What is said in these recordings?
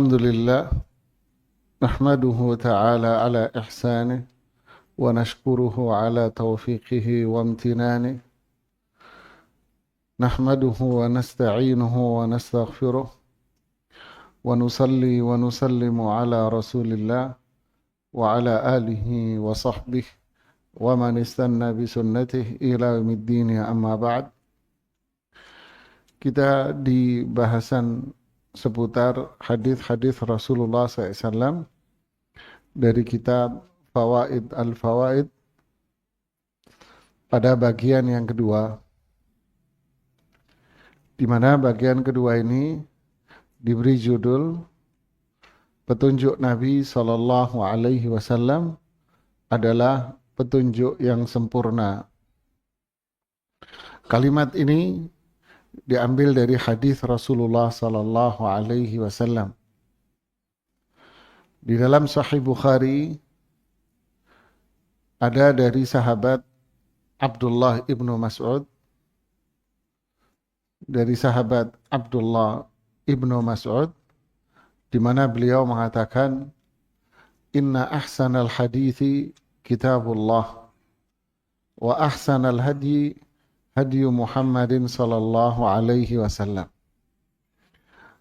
الحمد لله نحمده تعالى على إحسانه ونشكره على توفيقه وامتنانه نحمده ونستعينه ونستغفره ونصلي ونسلم على رسول الله وعلى آله وصحبه ومن استنى بسنته إلى يوم الدين. أما بعد, kita di bahasan seputar hadis-hadis Rasulullah SAW dari kitab Fawaid al-Fawaid pada bagian yang kedua, di mana bagian kedua ini diberi judul petunjuk Nabi Sallallahu Alaihi Wasallam adalah petunjuk yang sempurna. Kalimat ini diambil dari hadis Rasulullah Sallallahu Alaihi Wasallam. Di dalam Sahih Bukhari ada dari sahabat Abdullah ibnu Mas'ud, di mana beliau mengatakan, Inna ahsanal hadithi kitabullah wa ahsanal hadyi hadyu Muhammadin sallallahu alaihi wasallam.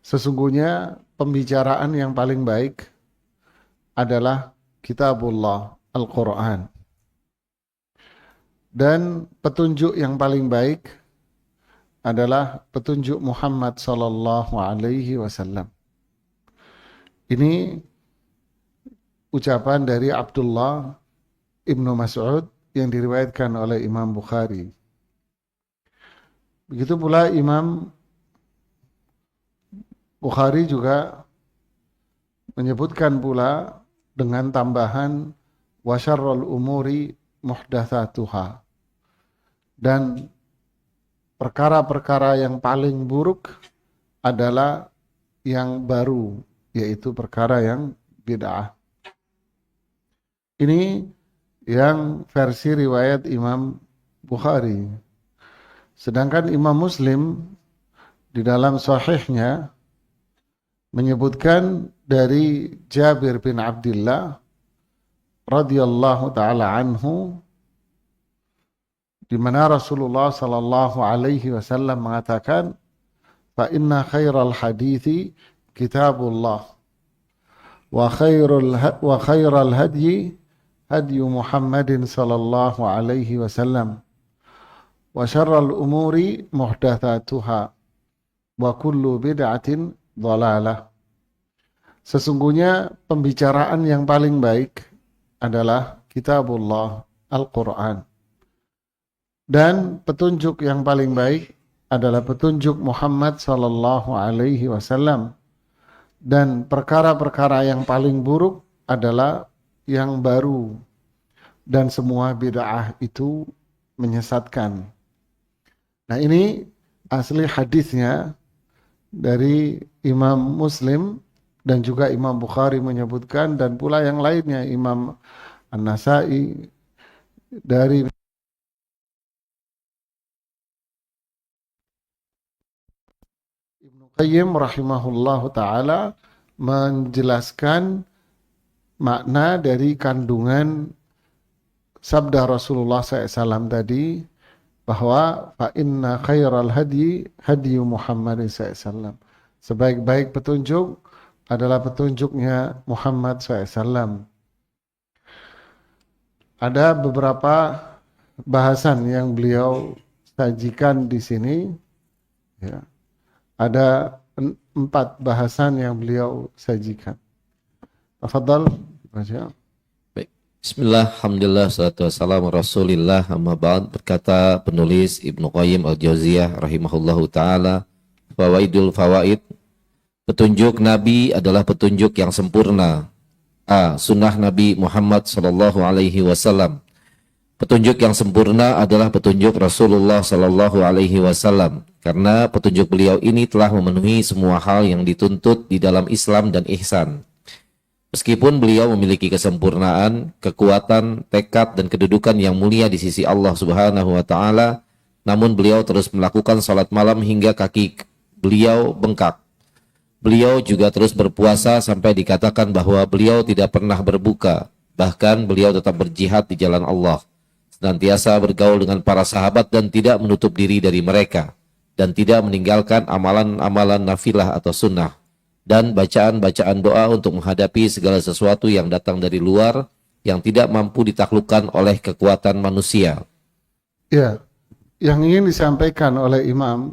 Sesungguhnya pembicaraan yang paling baik adalah kitabullah, Al-Quran. Dan petunjuk yang paling baik adalah petunjuk Muhammad sallallahu alaihi wasallam. Ini ucapan dari Abdullah ibnu Mas'ud yang diriwayatkan oleh Imam Bukhari. Begitu pula Imam Bukhari juga menyebutkan pula dengan tambahan wa syarrul umuri muhdatsatuha, dan perkara-perkara yang paling buruk adalah yang baru, yaitu perkara yang bid'ah. Ini yang versi riwayat Imam Bukhari. Sedangkan Imam Muslim di dalam sahihnya menyebutkan dari Jabir bin Abdullah radhiyallahu taala anhu, di mana Rasulullah sallallahu alaihi wasallam mengatakan, fa inna khairal hadithi kitabullah wa khairal hadyi hadyu Muhammadin sallallahu alaihi wasallam wa syarrul umuri muhdatsatuha wa kullu bid'atin dhalalah. Sesungguhnya pembicaraan yang paling baik adalah kitabullah, Al-Quran. Dan petunjuk yang paling baik adalah petunjuk Muhammad sallallahu alaihi wasallam. Dan perkara-perkara yang paling buruk adalah yang baru. Dan semua bid'ah itu menyesatkan. Nah, ini asli hadisnya dari Imam Muslim, dan juga Imam Bukhari menyebutkan, dan pula yang lainnya, Imam An-Nasai dari Ibnu Qayyim rahimahullahu ta'ala menjelaskan makna dari kandungan sabda Rasulullah SAW tadi, bahwa fa inna khairal hadyi hadyu Muhammadin SAW. Sebaik-baik petunjuk adalah petunjuknya Muhammad SAW. Ada beberapa bahasan yang beliau sajikan di sini. Ya. Ada 4 bahasan yang beliau sajikan. Tafadhal, baca. Bismillah, alhamdulillah, salatu wassalamu rasulillah, amma ba'd. Berkata penulis Ibnu Qayyim al-Jauziyah rahimahullahu ta'ala, Fawaidul Fawaid, petunjuk Nabi adalah petunjuk yang sempurna. A. Sunnah Nabi Muhammad sallallahu alaihi wasallam. Petunjuk yang sempurna adalah petunjuk Rasulullah sallallahu alaihi wasallam, karena petunjuk beliau ini telah memenuhi semua hal yang dituntut di dalam Islam dan ihsan. Meskipun beliau memiliki kesempurnaan, kekuatan, tekad, dan kedudukan yang mulia di sisi Allah Subhanahu wa Ta'ala, namun beliau terus melakukan salat malam hingga kaki beliau bengkak. Beliau juga terus berpuasa sampai dikatakan bahwa beliau tidak pernah berbuka. Bahkan beliau tetap berjihad di jalan Allah, senantiasa bergaul dengan para sahabat dan tidak menutup diri dari mereka, dan tidak meninggalkan amalan-amalan nafilah atau sunnah, dan bacaan-bacaan doa untuk menghadapi segala sesuatu yang datang dari luar yang tidak mampu ditaklukkan oleh kekuatan manusia. Ya, yang ingin disampaikan oleh Imam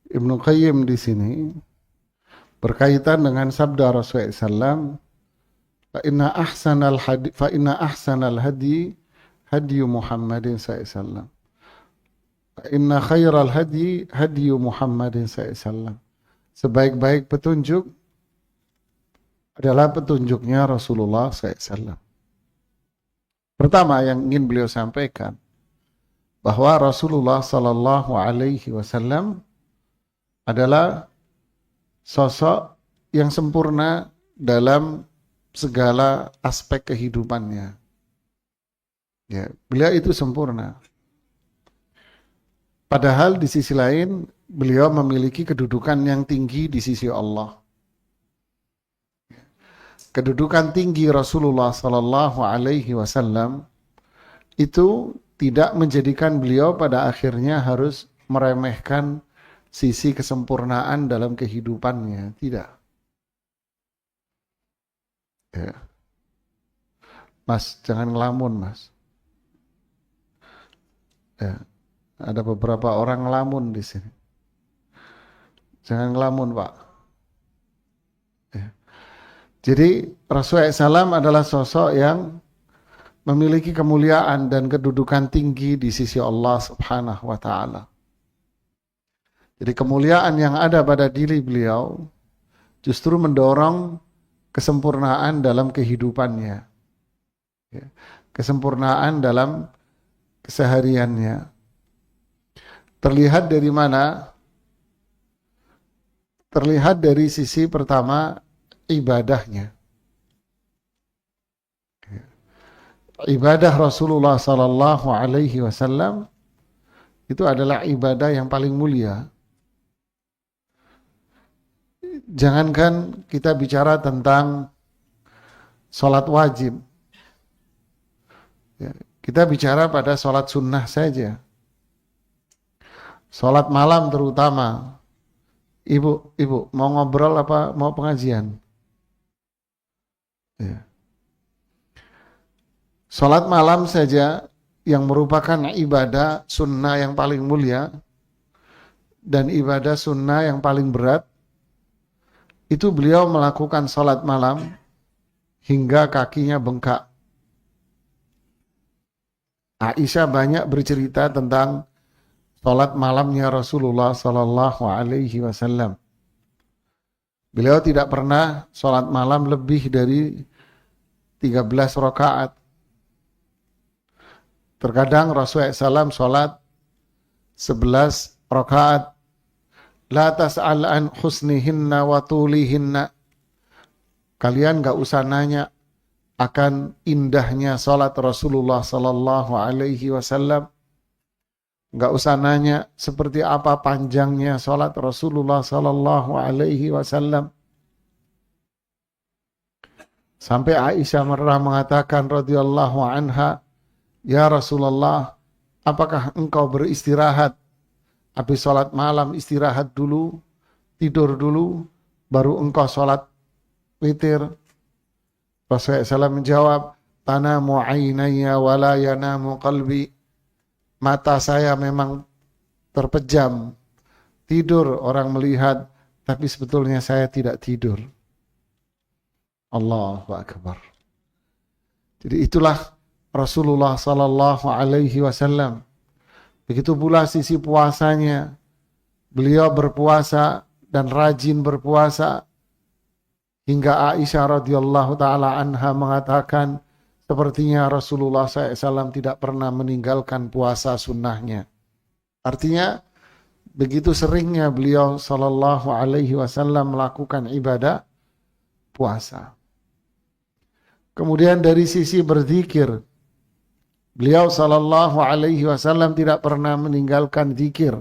Ibnu Qayyim di sini berkaitan dengan sabda Rasulullah SAW, fa inna ahsanal hadi hadi Muhammadin SAW. Fa inna khairal hadi hadi Muhammadin SAW. Sebaik-baik petunjuk adalah petunjuknya Rasulullah SAW. Pertama yang ingin beliau sampaikan bahwa Rasulullah Sallallahu Alaihi Wasallam adalah sosok yang sempurna dalam segala aspek kehidupannya. Ya, beliau itu sempurna. Padahal di sisi lain beliau memiliki kedudukan yang tinggi di sisi Allah. Kedudukan tinggi Rasulullah Sallallahu Alaihi Wasallam itu tidak menjadikan beliau pada akhirnya harus meremehkan sisi kesempurnaan dalam kehidupannya, tidak. Ya. Mas, jangan ngelamun, Mas. Ya. Ada beberapa orang ngelamun di sini. Jangan ngelamun, Pak. Ya. Jadi Rasulullah SAW adalah sosok yang memiliki kemuliaan dan kedudukan tinggi di sisi Allah Subhanahu wa Ta'ala. Jadi kemuliaan yang ada pada diri beliau justru mendorong kesempurnaan dalam kehidupannya, ya, kesempurnaan dalam kesehariannya. Terlihat dari mana? Terlihat dari sisi pertama, ibadahnya. Ibadah Rasulullah Sallallahu Alaihi Wasallam itu adalah ibadah yang paling mulia. Jangankan kita bicara tentang sholat wajib, ya, kita bicara pada sholat sunnah saja. Sholat malam terutama. Ibu mau ngobrol apa mau pengajian? Ya. Sholat malam saja yang merupakan ibadah sunnah yang paling mulia dan ibadah sunnah yang paling berat, itu beliau melakukan sholat malam hingga kakinya bengkak. Aisyah banyak bercerita tentang sholat malamnya Rasulullah Sallallahu Alaihi Wasallam. Beliau tidak pernah sholat malam lebih dari 13 rakaat. Terkadang Rasulullah SAW sholat 11 rakaat. La tas'al an husnihinna wa tulihinna. Kalian gak usah nanya akan indahnya salat Rasulullah sallallahu alaihi wasallam. Gak usah nanya seperti apa panjangnya salat Rasulullah sallallahu alaihi wasallam. Sampai Aisyah pernah mengatakan radhiyallahu anha, "Ya Rasulullah, apakah engkau beristirahat? Habis sholat malam istirahat dulu, tidur dulu, baru engkau sholat witir?" Rasulullah SAW menjawab, "Tanamu aynaya wa la yanamu qalbi." Mata saya memang terpejam, tidur orang melihat, tapi sebetulnya saya tidak tidur. Allahu Akbar. Jadi itulah Rasulullah Sallallahu Alaihi Wasallam. Begitu pula sisi puasanya. Beliau berpuasa dan rajin berpuasa hingga Aisyah radhiyallahu taala anha mengatakan sepertinya Rasulullah SAW tidak pernah meninggalkan puasa sunnahnya. Artinya begitu seringnya beliau Sallallahu Alaihi Wasallam melakukan ibadah puasa. Kemudian dari sisi berzikir, beliau Sallallahu Alaihi Wasallam tidak pernah meninggalkan zikir.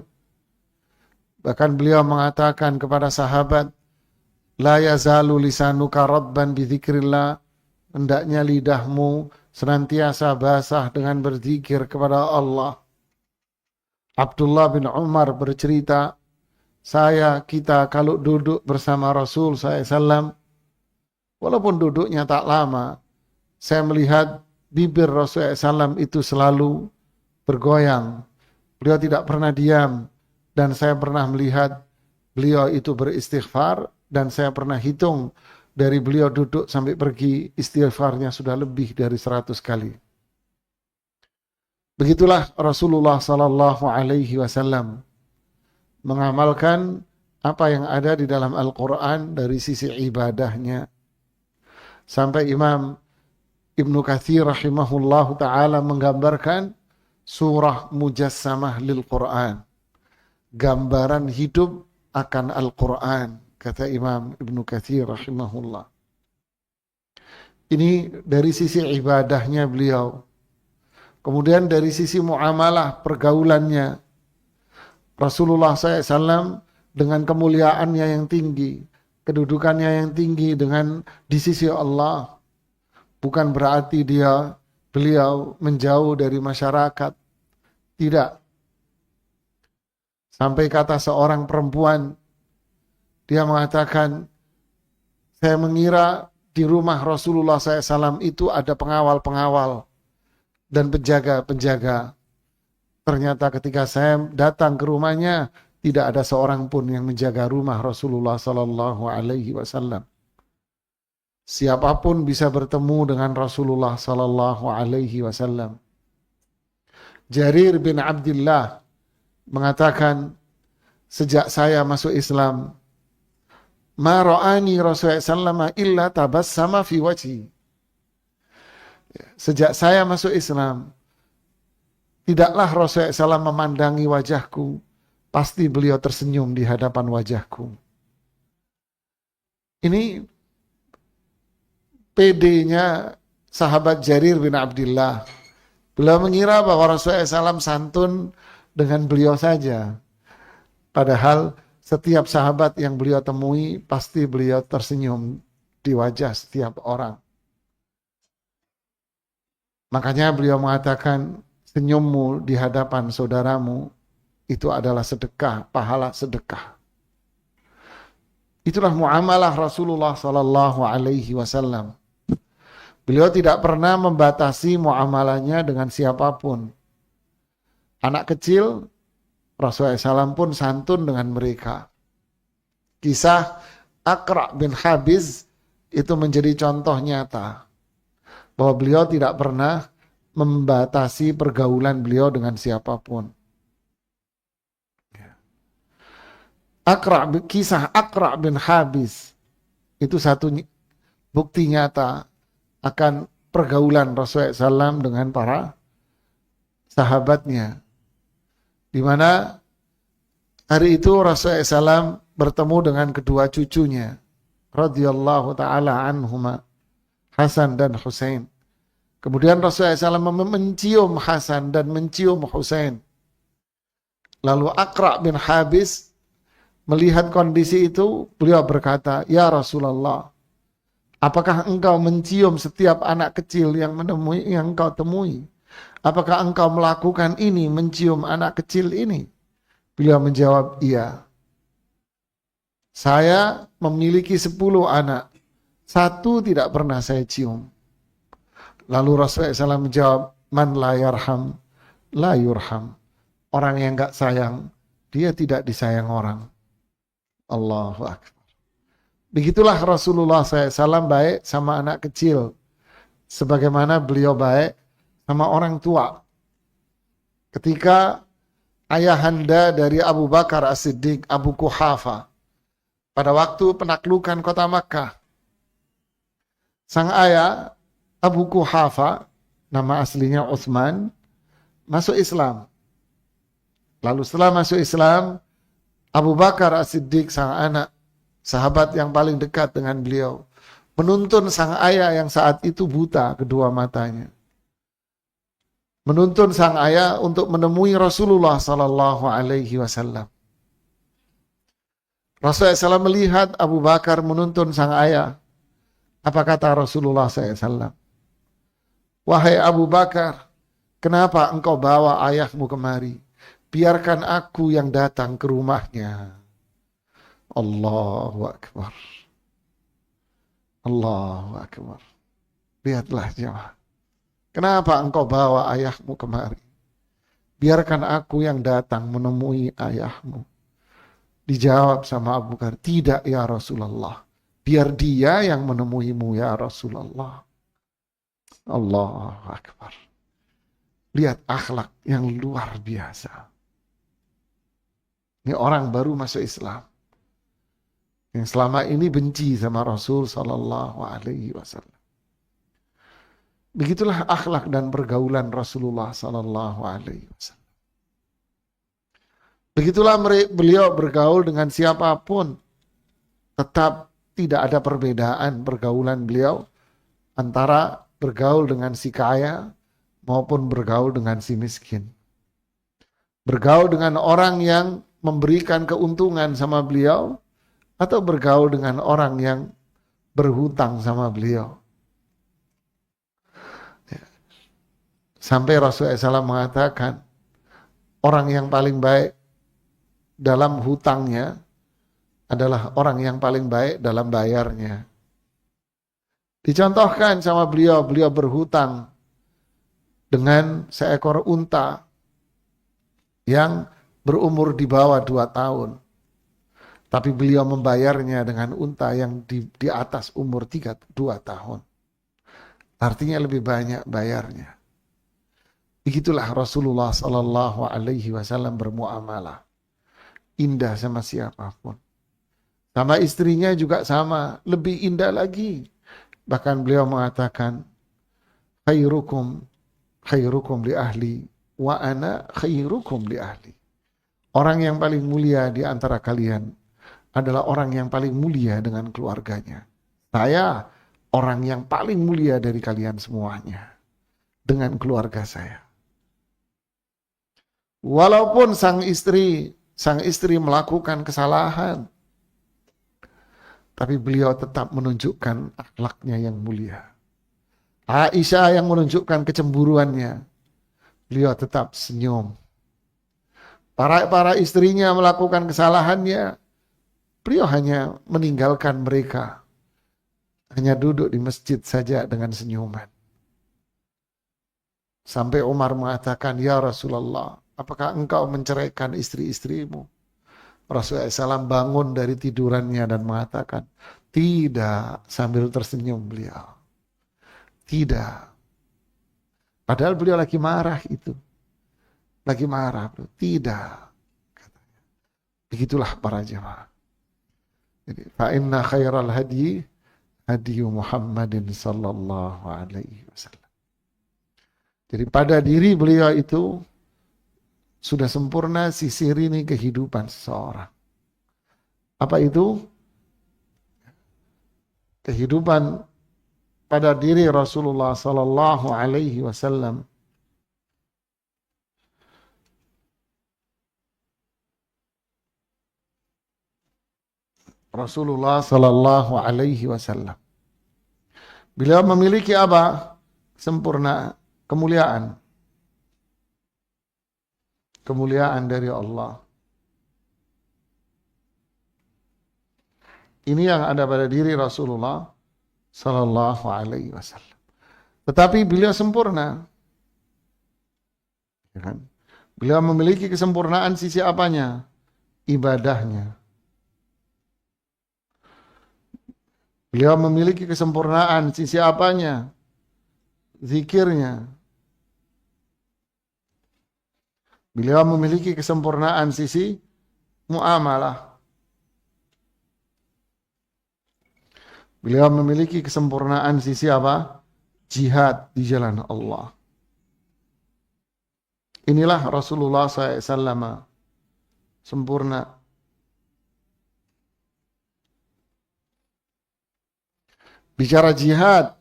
Bahkan beliau mengatakan kepada sahabat, La yazalu lisanuka radban bidzikrillah, hendaknya lidahmu senantiasa basah dengan berzikir kepada Allah. Abdullah bin Umar bercerita, kita kalau duduk bersama Rasul SAW, walaupun duduknya tak lama, saya melihat bibir Rasul SAW itu selalu bergoyang. Beliau tidak pernah diam, dan saya pernah melihat beliau itu beristighfar, dan saya pernah hitung dari beliau duduk sampai pergi, istighfarnya sudah lebih dari 100 kali. Begitulah Rasulullah Sallallahu Alaihi Wasallam mengamalkan apa yang ada di dalam Al-Quran dari sisi ibadahnya. Sampai Imam Ibnu Katsir rahimahullahu ta'ala menggambarkan surah mujassamah lil Quran, gambaran hidup akan Al-Quran, kata Imam Ibnu Katsir rahimahullah. Ini dari sisi ibadahnya beliau. Kemudian dari sisi muamalah pergaulannya, Rasulullah SAW dengan kemuliaannya yang tinggi, kedudukannya yang tinggi di sisi Allah, bukan berarti beliau menjauh dari masyarakat. Tidak. Sampai kata seorang perempuan, dia mengatakan, saya mengira di rumah Rasulullah SAW itu ada pengawal-pengawal dan penjaga-penjaga. Ternyata ketika saya datang ke rumahnya, tidak ada seorang pun yang menjaga rumah Rasulullah Sallallahu Alaihi Wasallam. Siapapun bisa bertemu dengan Rasulullah Sallallahu Alaihi Wasallam. Jarir bin Abdullah mengatakan, sejak saya masuk Islam, ma ra'ani Rasulullah SAW illa tabassama fi wajhi. Sejak saya masuk Islam, tidaklah Rasulullah SAW memandangi wajahku, pasti beliau tersenyum di hadapan wajahku. Ini PD-nya sahabat Jarir bin Abdullah. Beliau mengira bahwa Rasulullah SAW santun dengan beliau saja. Padahal setiap sahabat yang beliau temui, pasti beliau tersenyum di wajah setiap orang. Makanya beliau mengatakan, senyummu di hadapan saudaramu itu adalah sedekah, pahala sedekah. Itulah muamalah Rasulullah Sallallahu Alaihi Wasallam. Beliau tidak pernah membatasi muamalahnya dengan siapapun. Anak kecil, Rasulullah SAW pun santun dengan mereka. Kisah Aqra' bin Habis itu menjadi contoh nyata bahwa beliau tidak pernah membatasi pergaulan beliau dengan siapapun. Kisah Aqra' bin Habis itu satu bukti nyata akan pergaulan Rasulullah SAW dengan para sahabatnya, di mana hari itu Rasulullah SAW bertemu dengan kedua cucunya radhiyallahu ta'ala anhuma, Hasan dan Husain. Kemudian Rasulullah SAW mencium Hasan dan mencium Husain. Lalu Aqra' bin Habis melihat kondisi itu, beliau berkata, ya Rasulullah, apakah engkau mencium setiap anak kecil yang engkau temui? Apakah engkau melakukan ini, mencium anak kecil ini? Beliau menjawab, iya. Saya memiliki 10 anak, 1 tidak pernah saya cium. Lalu Rasulullah SAW menjawab, man la yarham, la yurham. Orang yang gak sayang, dia tidak disayang orang. Allahu Akbar. Begitulah Rasulullah SAW baik sama anak kecil, sebagaimana beliau baik sama orang tua. Ketika ayahanda dari Abu Bakar As-Siddiq, Abu Quhafa, pada waktu penaklukan kota Makkah, sang ayah Abu Quhafa, nama aslinya Utsman, masuk Islam. Lalu setelah masuk Islam, Abu Bakar As-Siddiq, sang anak, sahabat yang paling dekat dengan beliau, menuntun sang ayah yang saat itu buta kedua matanya. Menuntun sang ayah untuk menemui Rasulullah Sallallahu Alaihi Wasallam. Rasulullah SAW melihat Abu Bakar menuntun sang ayah. Apa kata Rasulullah SAW? Wahai Abu Bakar, kenapa engkau bawa ayahmu kemari? Biarkan aku yang datang ke rumahnya. Allahu Akbar. Allahu Akbar. Lihatlah jemaah. Kenapa engkau bawa ayahmu kemari? Biarkan aku yang datang menemui ayahmu. Dijawab sama Abu Bakar, tidak ya Rasulullah. Biar dia yang menemuimu ya Rasulullah. Allahu Akbar. Lihat akhlak yang luar biasa. Ini orang baru masuk Islam. Yang selama ini benci sama Rasul Sallallahu Alaihi Wasallam. Begitulah akhlak dan pergaulan Rasulullah Sallallahu Alaihi Wasallam. Begitulah beliau bergaul dengan siapapun. Tetap tidak ada perbedaan pergaulan beliau antara bergaul dengan si kaya maupun bergaul dengan si miskin. Bergaul dengan orang yang memberikan keuntungan sama beliau atau bergaul dengan orang yang berhutang sama beliau. Sampai Rasulullah SAW mengatakan orang yang paling baik dalam hutangnya adalah orang yang paling baik dalam bayarnya. Dicontohkan sama beliau berhutang dengan seekor unta yang berumur di bawah 2 tahun. Tapi beliau membayarnya dengan unta yang di atas umur 2 tahun. Artinya lebih banyak bayarnya. Begitulah Rasulullah Sallallahu Alaihi Wasallam bermuamalah. Indah sama siapapun. Sama istrinya juga sama, lebih indah lagi. Bahkan beliau mengatakan, khairukum li ahli wa ana khairukum li ahli. Orang yang paling mulia di antara kalian adalah orang yang paling mulia dengan keluarganya. Saya orang yang paling mulia dari kalian semuanya dengan keluarga saya. Walaupun sang istri melakukan kesalahan, tapi beliau tetap menunjukkan akhlaknya yang mulia. Aisyah yang menunjukkan kecemburuannya, beliau tetap senyum. Para istrinya melakukan kesalahannya, beliau hanya meninggalkan mereka. Hanya duduk di masjid saja dengan senyuman. Sampai Umar mengatakan, ya Rasulullah, apakah engkau menceraikan istri-istrimu? Rasulullah SAW bangun dari tidurannya dan mengatakan, tidak, sambil tersenyum beliau. Tidak. Padahal beliau lagi marah itu. Lagi marah. Beliau. Tidak. Katanya. Begitulah para jemaah. Jadi, fa inna khairal hadi hadiyu Muhammadin sallallahu alaihi wasallam. Jadi pada diri beliau itu sudah sempurna sisi rini kehidupan seseorang. Apa itu? Kehidupan pada diri Rasulullah sallallahu alaihi wasallam Rasulullah sallallahu alaihi wasallam. Beliau memiliki apa? Sempurna kemuliaan. Kemuliaan dari Allah. Ini yang ada pada diri Rasulullah sallallahu alaihi wasallam. Tetapi beliau sempurna. Ya kan? Beliau memiliki kesempurnaan sisi apanya? Ibadahnya. Beliau memiliki kesempurnaan sisi apanya? Zikirnya. Beliau memiliki kesempurnaan sisi muamalah. Beliau memiliki kesempurnaan sisi apa? Jihad di jalan Allah. Inilah Rasulullah SAW. Sempurna. Bicara jihad,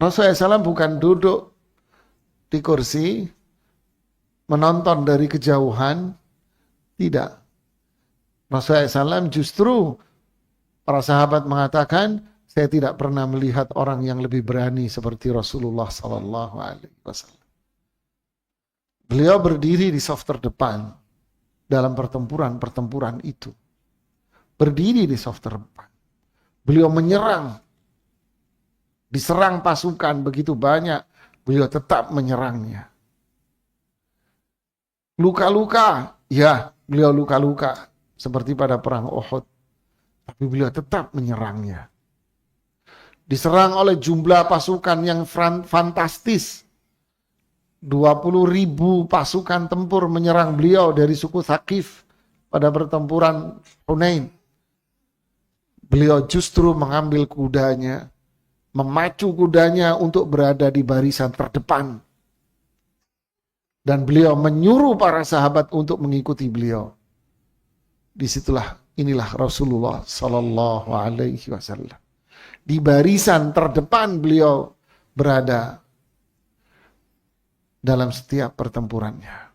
Rasulullah SAW bukan duduk di kursi menonton dari kejauhan, tidak. Rasulullah SAW justru para sahabat mengatakan, saya tidak pernah melihat orang yang lebih berani seperti Rasulullah SAW. Beliau berdiri di saf terdepan dalam pertempuran itu. Berdiri di saf terdepan. Beliau menyerang. Diserang pasukan begitu banyak, beliau tetap menyerangnya. Luka-luka, ya beliau luka-luka seperti pada perang Uhud. Tapi beliau tetap menyerangnya. Diserang oleh jumlah pasukan yang fantastis. 20.000 pasukan tempur menyerang beliau dari suku Thaqif pada pertempuran Hunain. Beliau justru mengambil kudanya, memacu kudanya untuk berada di barisan terdepan. Dan beliau menyuruh para sahabat untuk mengikuti beliau. Inilah Rasulullah Sallallahu Alaihi Wasallam. Di barisan terdepan beliau berada dalam setiap pertempurannya.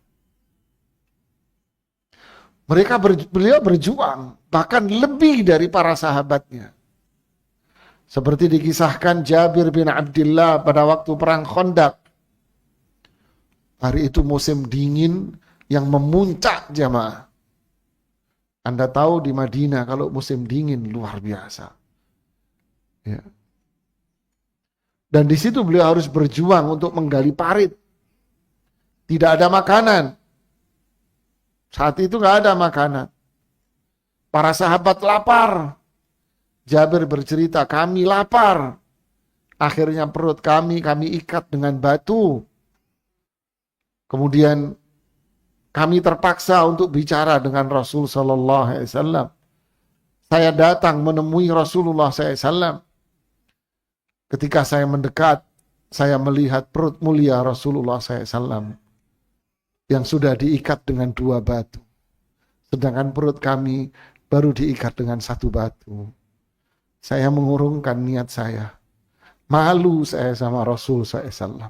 Beliau berjuang bahkan lebih dari para sahabatnya. Seperti dikisahkan Jabir bin Abdullah pada waktu perang Khandaq. Hari itu musim dingin yang memuncak jamaah. Anda tahu di Madinah kalau musim dingin luar biasa. Ya. Dan di situ beliau harus berjuang untuk menggali parit. Tidak ada makanan. Saat itu nggak ada makanan. Para sahabat lapar. Jabir bercerita, kami lapar. Akhirnya perut kami ikat dengan batu. Kemudian kami terpaksa untuk bicara dengan Rasul Sallallahu Alaihi Wasallam. Saya datang menemui Rasulullah SAW. Ketika saya mendekat, saya melihat perut mulia Rasulullah SAW yang sudah diikat dengan 2 batu. Sedangkan perut kami baru diikat dengan 1 batu. Saya mengurungkan niat saya. Malu saya sama Rasul SAW.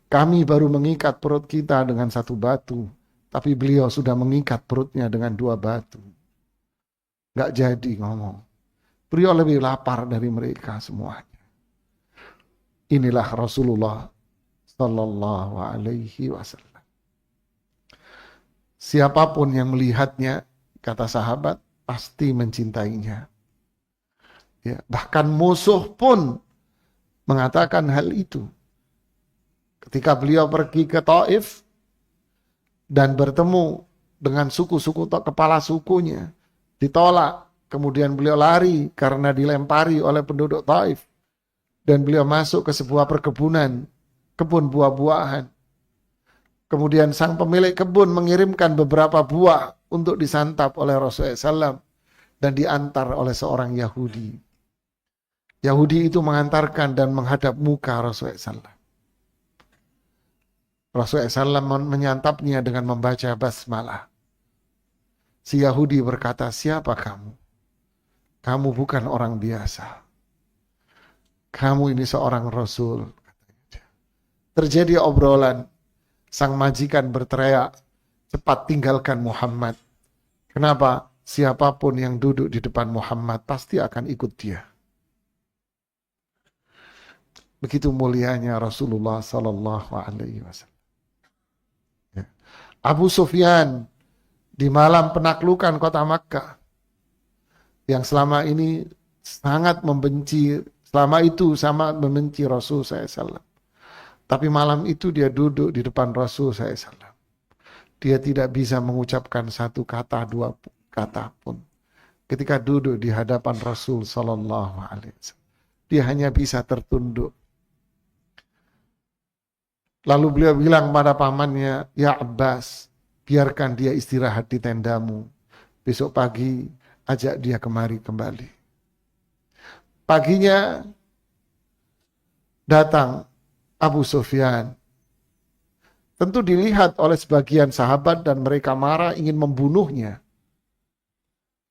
Kami baru mengikat perut kita dengan 1 batu, tapi beliau sudah mengikat perutnya dengan 2 batu. Gak jadi ngomong. Beliau lebih lapar dari mereka semuanya. Inilah Rasulullah Sallallahu Alaihi Wasallam. Siapapun yang melihatnya, kata sahabat, pasti mencintainya. Ya, bahkan musuh pun mengatakan hal itu. Ketika beliau pergi ke Taif dan bertemu dengan suku-suku kepala sukunya, ditolak. Kemudian beliau lari karena dilempari oleh penduduk Taif. Dan beliau masuk ke sebuah perkebunan, kebun buah-buahan. Kemudian sang pemilik kebun mengirimkan beberapa buah untuk disantap oleh Rasulullah SAW dan diantar oleh seorang Yahudi. Yahudi itu mengantarkan dan menghadap muka Rasulullah SAW. Rasulullah SAW menyantapnya dengan membaca basmalah. Si Yahudi berkata, siapa kamu? Kamu bukan orang biasa. Kamu ini seorang Rasul. Terjadi obrolan. Sang majikan berteriak, cepat tinggalkan Muhammad. Kenapa? Siapapun yang duduk di depan Muhammad pasti akan ikut dia. Begitu mulianya Rasulullah Sallallahu Alaihi Wasallam. Abu Sufyan di malam penaklukan kota Makkah yang selama ini sangat membenci, selama itu sangat membenci Rasul SAW. Tapi malam itu dia duduk di depan Rasul SAW. Dia tidak bisa mengucapkan 1 kata, 2 kata pun. Ketika duduk di hadapan Rasul Sallallahu Alaihi Wasallam, dia hanya bisa tertunduk. Lalu beliau bilang pada pamannya, ya Abbas, biarkan dia istirahat di tendamu. Besok pagi ajak dia kemari kembali. Paginya datang Abu Sufyan. Tentu dilihat oleh sebagian sahabat dan mereka marah ingin membunuhnya.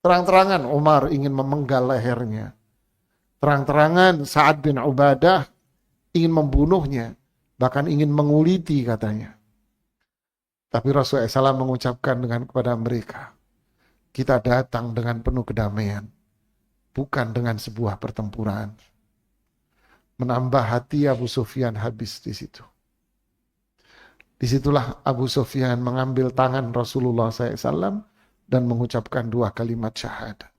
Terang-terangan Umar ingin memenggal lehernya. Terang-terangan Sa'ad bin Ubadah ingin membunuhnya. Bahkan ingin menguliti katanya. Tapi Rasulullah SAW mengucapkan kepada mereka, kita datang dengan penuh kedamaian, bukan dengan sebuah pertempuran. Menambah hati Abu Sufyan habis di situ. Disitulah Abu Sufyan mengambil tangan Rasulullah SAW dan mengucapkan 2 kalimat syahadat.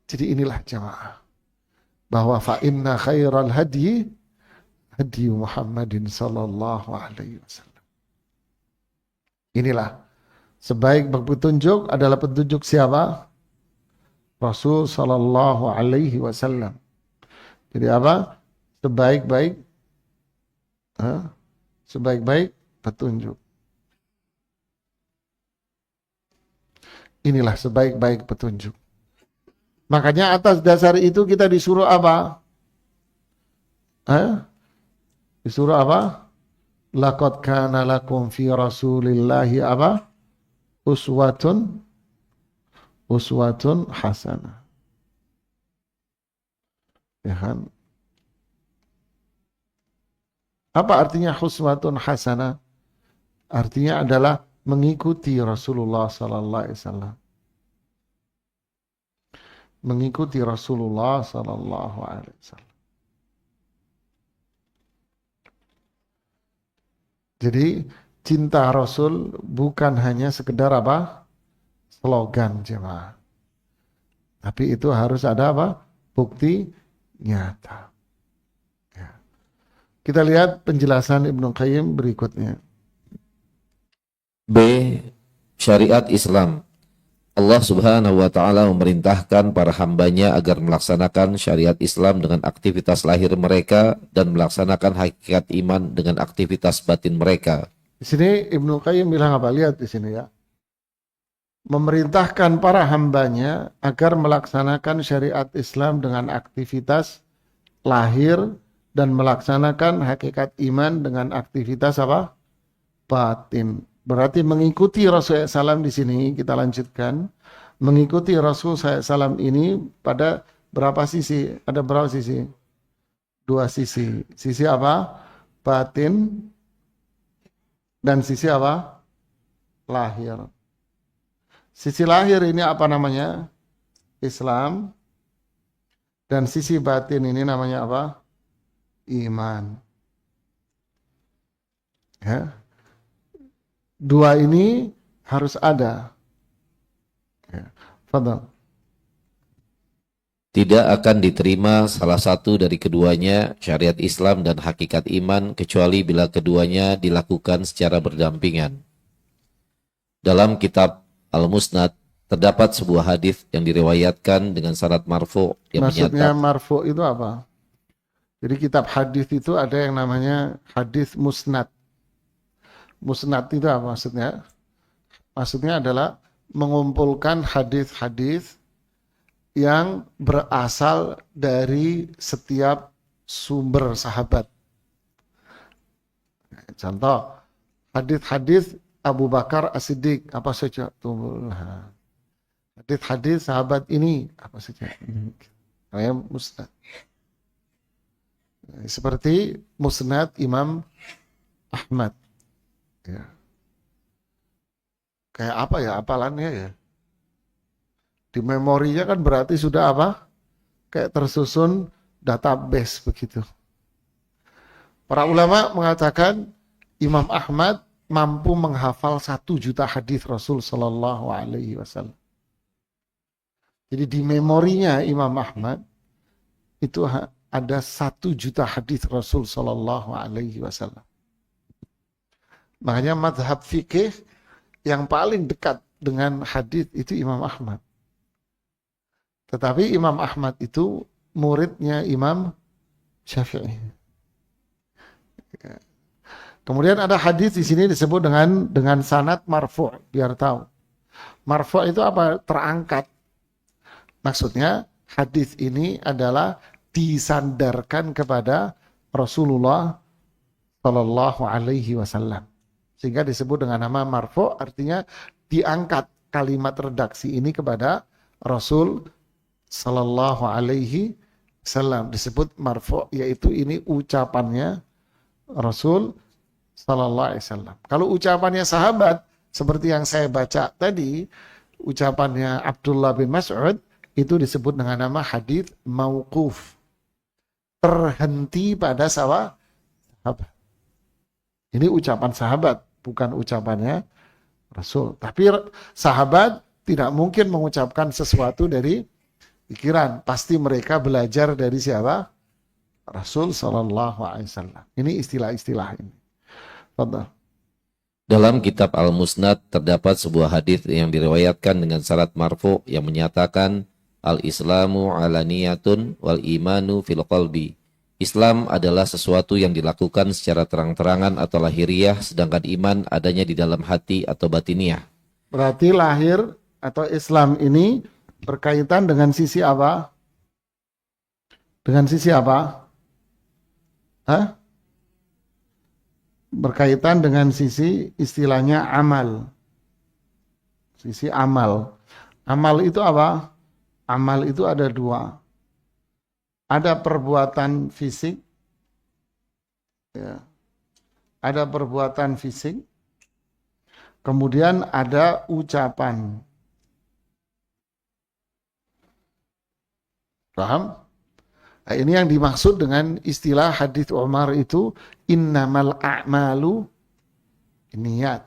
Jadi inilah jamaah, bahwa fa inna khairal hadi hadi Muhammadin sallallahu alaihi wasallam. Inilah sebaik petunjuk adalah petunjuk siapa? Rasul sallallahu alaihi wasallam. Jadi apa? Sebaik-baik petunjuk. Inilah sebaik-baik petunjuk. Makanya atas dasar itu kita disuruh apa? Disuruh apa? Laqad kana lakum fi Rasulillahi apa? Uswatun hasanah. Ya kan? Apa artinya uswatun hasanah? Artinya adalah mengikuti Rasulullah sallallahu alaihi wasallam. Mengikuti Rasulullah sallallahu alaihi wasallam. Jadi cinta Rasul bukan hanya sekedar apa? Slogan jemaah. Tapi itu harus ada apa? Bukti nyata. Ya. Kita lihat penjelasan Ibnu Qayyim berikutnya. B. Syariat Islam. Allah Subhanahu wa Ta'ala memerintahkan para hambanya agar melaksanakan syariat Islam dengan aktivitas lahir mereka dan melaksanakan hakikat iman dengan aktivitas batin mereka. Di sini Ibnu Qayyim bilang apa? Lihat di sini ya. Memerintahkan para hambanya agar melaksanakan syariat Islam dengan aktivitas lahir dan melaksanakan hakikat iman dengan aktivitas apa? Batin. Berarti mengikuti Rasul SAW di sini, kita lanjutkan. Mengikuti Rasul SAW ini pada berapa sisi? Ada berapa sisi? 2 sisi. Sisi apa? Batin dan sisi apa? Lahir. Sisi lahir ini apa namanya? Islam. Dan sisi batin ini namanya apa? Iman. Ya. 2 ini harus ada. Ya. Fadhal. Tidak akan diterima salah satu dari keduanya, syariat Islam dan hakikat iman, kecuali bila keduanya dilakukan secara berdampingan. Dalam kitab Al-Musnad terdapat sebuah hadis yang diriwayatkan dengan sanad marfu yang Maksudnya menyatakan, marfu itu apa? Jadi kitab hadis itu ada yang namanya hadis musnad. Musnad itu apa maksudnya? Maksudnya adalah mengumpulkan hadis-hadis yang berasal dari setiap sumber sahabat. Contoh, hadis-hadis Abu Bakar As-Siddiq apa saja? Hadis-hadis sahabat ini apa saja? Namanya musnad. Seperti musnad Imam Ahmad. Ya. Kayak apa ya apalannya ya? Di memorinya kan berarti sudah apa? Kayak tersusun database begitu. Para ulama mengatakan Imam Ahmad mampu menghafal 1 juta hadis Rasul Sallallahu Alaihi Wasallam. Jadi di memorinya Imam Ahmad itu ada 1 juta hadis Rasul Sallallahu Alaihi Wasallam. Makanya mazhab fikih yang paling dekat dengan hadis itu Imam Ahmad. Tetapi Imam Ahmad itu muridnya Imam Syafi'i. Kemudian ada hadis di sini disebut dengan sanad marfu', biar tahu. Marfu' itu apa? Terangkat. Maksudnya hadis ini adalah disandarkan kepada Rasulullah Shallallahu Alaihi Wasallam, sehingga disebut dengan nama marfu', artinya diangkat kalimat redaksi ini kepada Rasul Shallallahu Alaihi Wasallam, disebut marfu', yaitu ini ucapannya Rasul Sallallahu Alaihi Wasallam. Kalau ucapannya sahabat, Seperti yang saya baca tadi, ucapannya Abdullah bin Mas'ud itu disebut dengan nama hadits mauquf. Terhenti pada sahabat. Ini ucapan sahabat, bukan ucapannya Rasul. Tapi sahabat tidak mungkin mengucapkan sesuatu dari pikiran. Pasti mereka belajar dari siapa? Rasul Sallallahu Alaihi Wasallam. Ini istilah-istilah ini. Fadhal. Dalam kitab Al-Musnad terdapat sebuah hadis yang diriwayatkan dengan syarat marfu yang menyatakan al-islamu alaniyatun wal imanu fil qalbi. Islam adalah sesuatu yang dilakukan secara terang-terangan atau lahiriah, sedangkan iman adanya di dalam hati atau batiniah. Berarti lahir atau Islam ini berkaitan dengan sisi apa? Dengan sisi apa? Hah? Berkaitan dengan sisi istilahnya amal. Sisi amal. Amal itu apa? Amal itu ada dua. Ada perbuatan fisik. Ya. Ada perbuatan fisik. Kemudian ada ucapan. Paham? Nah, ini yang dimaksud dengan istilah hadits Umar itu innamal a'malu niat.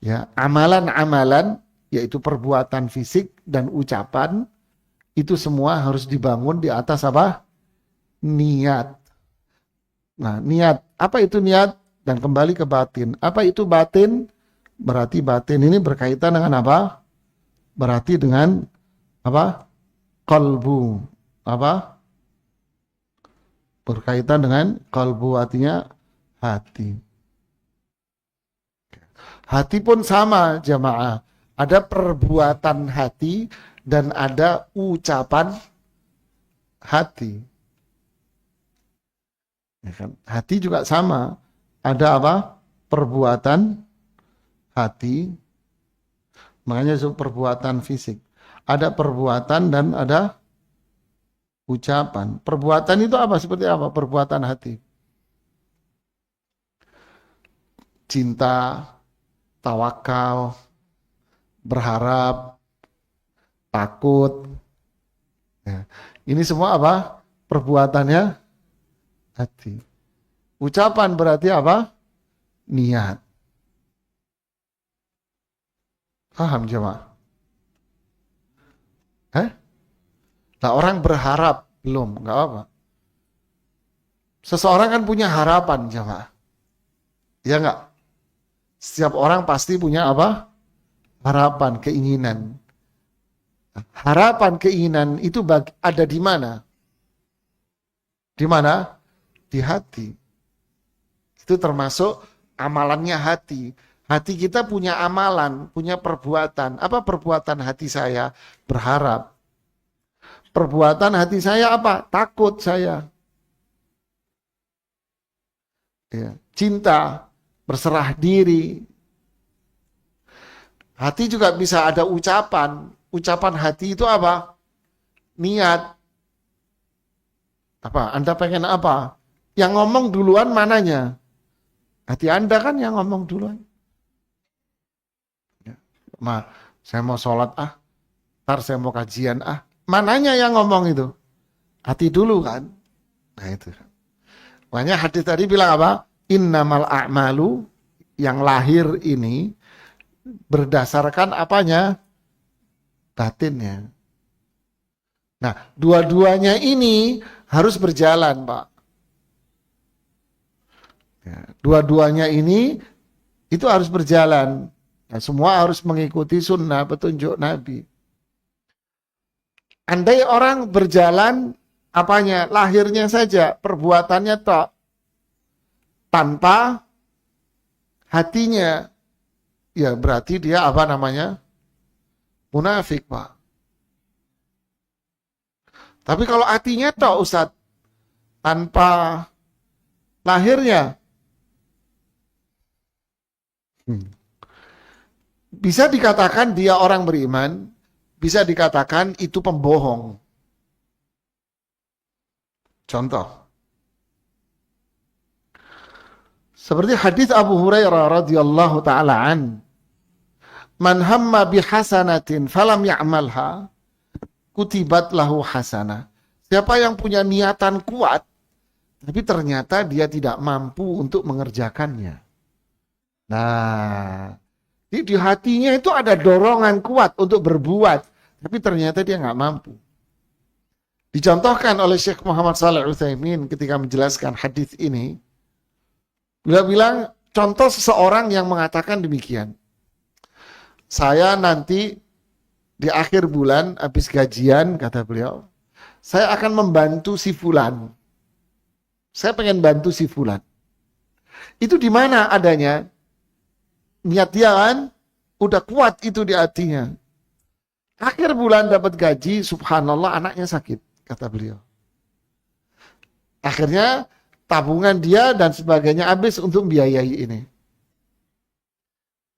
Ya, amalan-amalan yaitu perbuatan fisik dan ucapan itu semua harus dibangun di atas apa? Niat. Nah, niat. Apa itu niat? Dan kembali ke batin. Apa itu batin? Berarti batin ini berkaitan dengan apa? Berarti dengan apa? Qalbu. Apa? Berkaitan dengan qalbu, artinya hati. Hati pun sama jamaah. Ada perbuatan hati dan ada ucapan hati. Ya kan? Hati juga sama. Ada apa? Perbuatan hati. Makanya itu perbuatan fisik. Ada perbuatan dan ada ucapan. Perbuatan itu apa? Seperti apa? Perbuatan hati. Cinta, tawakal, berharap, takut. Ya. Ini semua apa? Perbuatannya hati. Ucapan berarti apa? Niat. Paham jemaah? Nah, orang berharap belum, nggak apa. Seseorang kan punya harapan, jemaah. Ya nggak? Setiap orang pasti punya apa? Harapan, keinginan. Harapan, keinginan itu ada di mana? Di mana? Di hati. Itu termasuk amalannya hati. Hati kita punya amalan, punya perbuatan. Apa perbuatan hati saya? Berharap. Perbuatan hati saya apa? Takut saya. Ya. Cinta, berserah diri. Hati juga bisa ada ucapan. Ucapan hati itu apa? Niat. Apa? Anda pengen apa? Yang ngomong duluan mananya? Hati Anda kan yang ngomong duluan. Ya. Saya mau sholat ntar saya mau kajian Mananya yang ngomong itu? Hati dulu kan? Nah itu. Makanya hadis tadi bilang apa? Innamal a'malu, yang lahir ini berdasarkan apanya? Batinnya. Nah, dua-duanya ini harus berjalan, Pak. Ya, dua-duanya ini itu harus berjalan. Nah, semua harus mengikuti sunnah petunjuk Nabi. Andai orang berjalan apanya? Lahirnya saja, perbuatannya tok. Tanpa hatinya, ya berarti dia apa namanya? Munafik, Pak. Tapi kalau hatinya tok, Ustaz, tanpa lahirnya, bisa dikatakan dia orang beriman, bisa dikatakan itu pembohong. Contoh, Seperti hadis Abu Hurairah radhiyallahu taala an, "Man hamma bihasanatin falam ya'malha, kutibat lahu hasanah." Siapa yang punya niatan kuat tapi ternyata dia tidak mampu untuk mengerjakannya. Nah, di hatinya itu ada dorongan kuat untuk berbuat, tapi ternyata dia nggak mampu. Dicontohkan oleh Syekh Muhammad Shalih Utsaimin ketika menjelaskan hadis ini. Beliau bilang, contoh seseorang yang mengatakan demikian. Saya nanti di akhir bulan, habis gajian, kata beliau, saya akan membantu si fulan. Saya pengen bantu si fulan. Itu di mana adanya? Niat dia kan, udah kuat itu di hatinya. Akhir bulan dapat gaji, subhanallah anaknya sakit, kata beliau. Akhirnya tabungan dia dan sebagainya habis untuk biayai ini.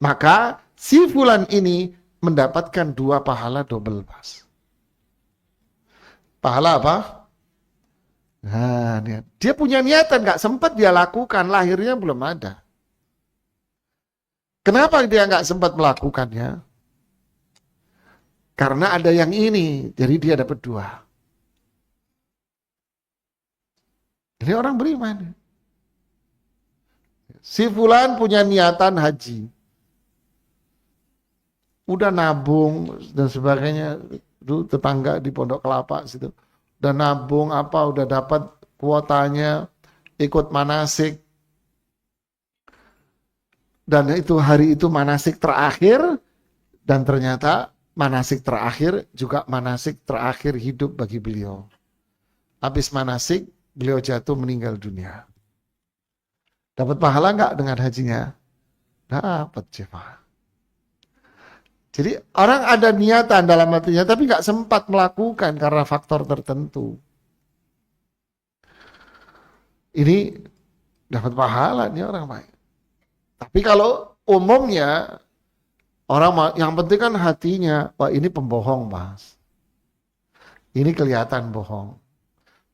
Maka si fulan ini mendapatkan 2 pahala double pas. Pahala apa? Nah, niat. Dia punya niatan, gak sempat dia lakukan, lahirnya belum ada. Kenapa dia gak sempat melakukannya? Karena ada yang ini, jadi dia dapat 2. Ini orang beriman. Si fulan punya niatan haji. Udah nabung dan sebagainya. Dulu tetangga di Pondok Kelapa situ. Udah nabung apa, udah dapat kuotanya, ikut manasik. Dan itu hari itu manasik terakhir. Dan ternyata manasik terakhir juga manasik terakhir hidup bagi beliau. Habis manasik, beliau jatuh meninggal dunia. Dapat pahala nggak dengan hajinya? Dapat, jemaah. Jadi orang ada niatan dalam hatinya tapi nggak sempat melakukan karena faktor tertentu. Ini dapat pahala nih orang baik. Tapi kalau umumnya orang yang penting kan hatinya, wah ini pembohong mas. Ini kelihatan bohong.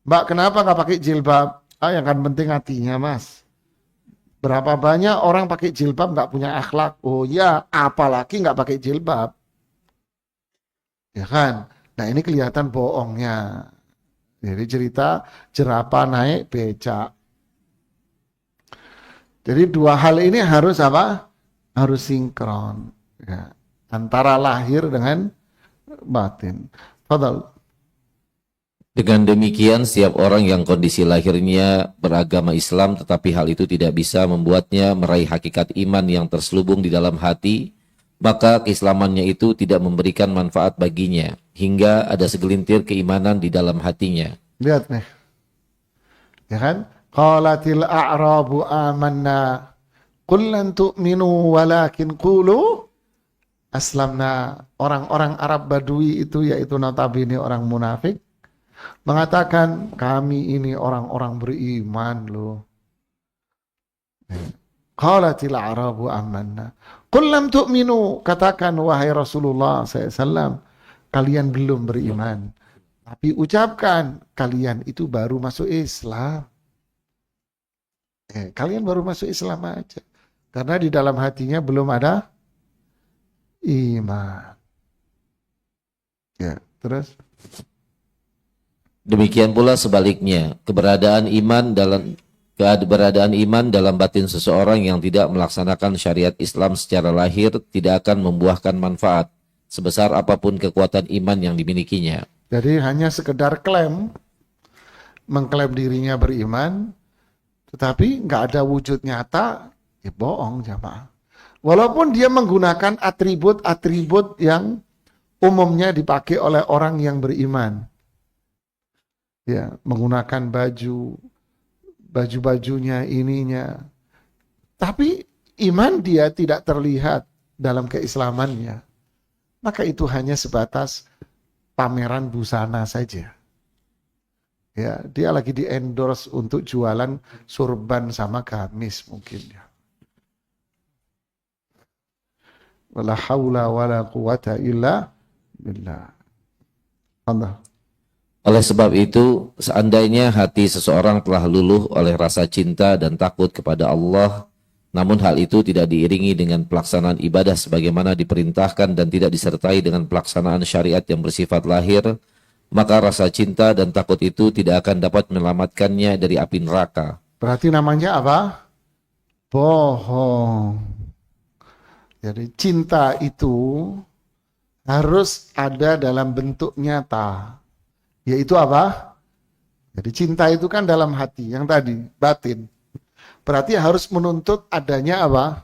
Mbak kenapa nggak pakai jilbab? Yang kan penting hatinya mas. Berapa banyak orang pakai jilbab nggak punya akhlak? Oh ya, apalagi nggak pakai jilbab, ya kan? Nah ini kelihatan bohongnya. Jadi cerita jerapah naik becak. Jadi 2 hal ini harus apa? Harus sinkron. Ya. Antara lahir dengan batin. Fadal. Dengan demikian, setiap orang yang kondisi lahirnya beragama Islam tetapi hal itu tidak bisa membuatnya meraih hakikat iman yang terselubung di dalam hati, maka keislamannya itu tidak memberikan manfaat baginya hingga ada segelintir keimanan di dalam hatinya. Lihat nih. Ya kan? Qalatil a'rabu amanna qul lan tu'minu walakin qulu aslamna. Orang-orang Arab Badui itu yaitu notabene orang munafik mengatakan kami ini orang-orang beriman loh. Qalatil a'rabu amanna qul lam tu'minu, katakan wahai Rasulullah SAW, kalian belum beriman, tapi ucapkan kalian itu baru masuk Islam. Kalian baru masuk Islam aja karena di dalam hatinya belum ada iman. Ya, terus Demikian pula sebaliknya, keberadaan iman dalam batin seseorang yang tidak melaksanakan syariat Islam secara lahir tidak akan membuahkan manfaat sebesar apapun kekuatan iman yang dimilikinya. jadi hanya sekedar mengklaim dirinya beriman, tetapi nggak ada wujud nyata, ya bohong jamaah. Walaupun dia menggunakan atribut-atribut yang umumnya dipakai oleh orang yang beriman. Ya, menggunakan baju-bajunya ininya. Tapi iman dia tidak terlihat dalam keislamannya. Maka itu hanya sebatas pameran busana saja. Ya, dia lagi di-endorse untuk jualan surban sama gamis mungkin ya. Wala haula wala quwata illa billah. Allah. Oleh sebab itu, seandainya hati seseorang telah luluh oleh rasa cinta dan takut kepada Allah, namun hal itu tidak diiringi dengan pelaksanaan ibadah sebagaimana diperintahkan dan tidak disertai dengan pelaksanaan syariat yang bersifat lahir, maka rasa cinta dan takut itu tidak akan dapat menyelamatkannya dari api neraka. Berarti namanya apa? Bohong. Jadi cinta itu harus ada dalam bentuk nyata. Yaitu apa? Jadi cinta itu kan dalam hati, yang tadi, batin. Berarti harus menuntut adanya apa?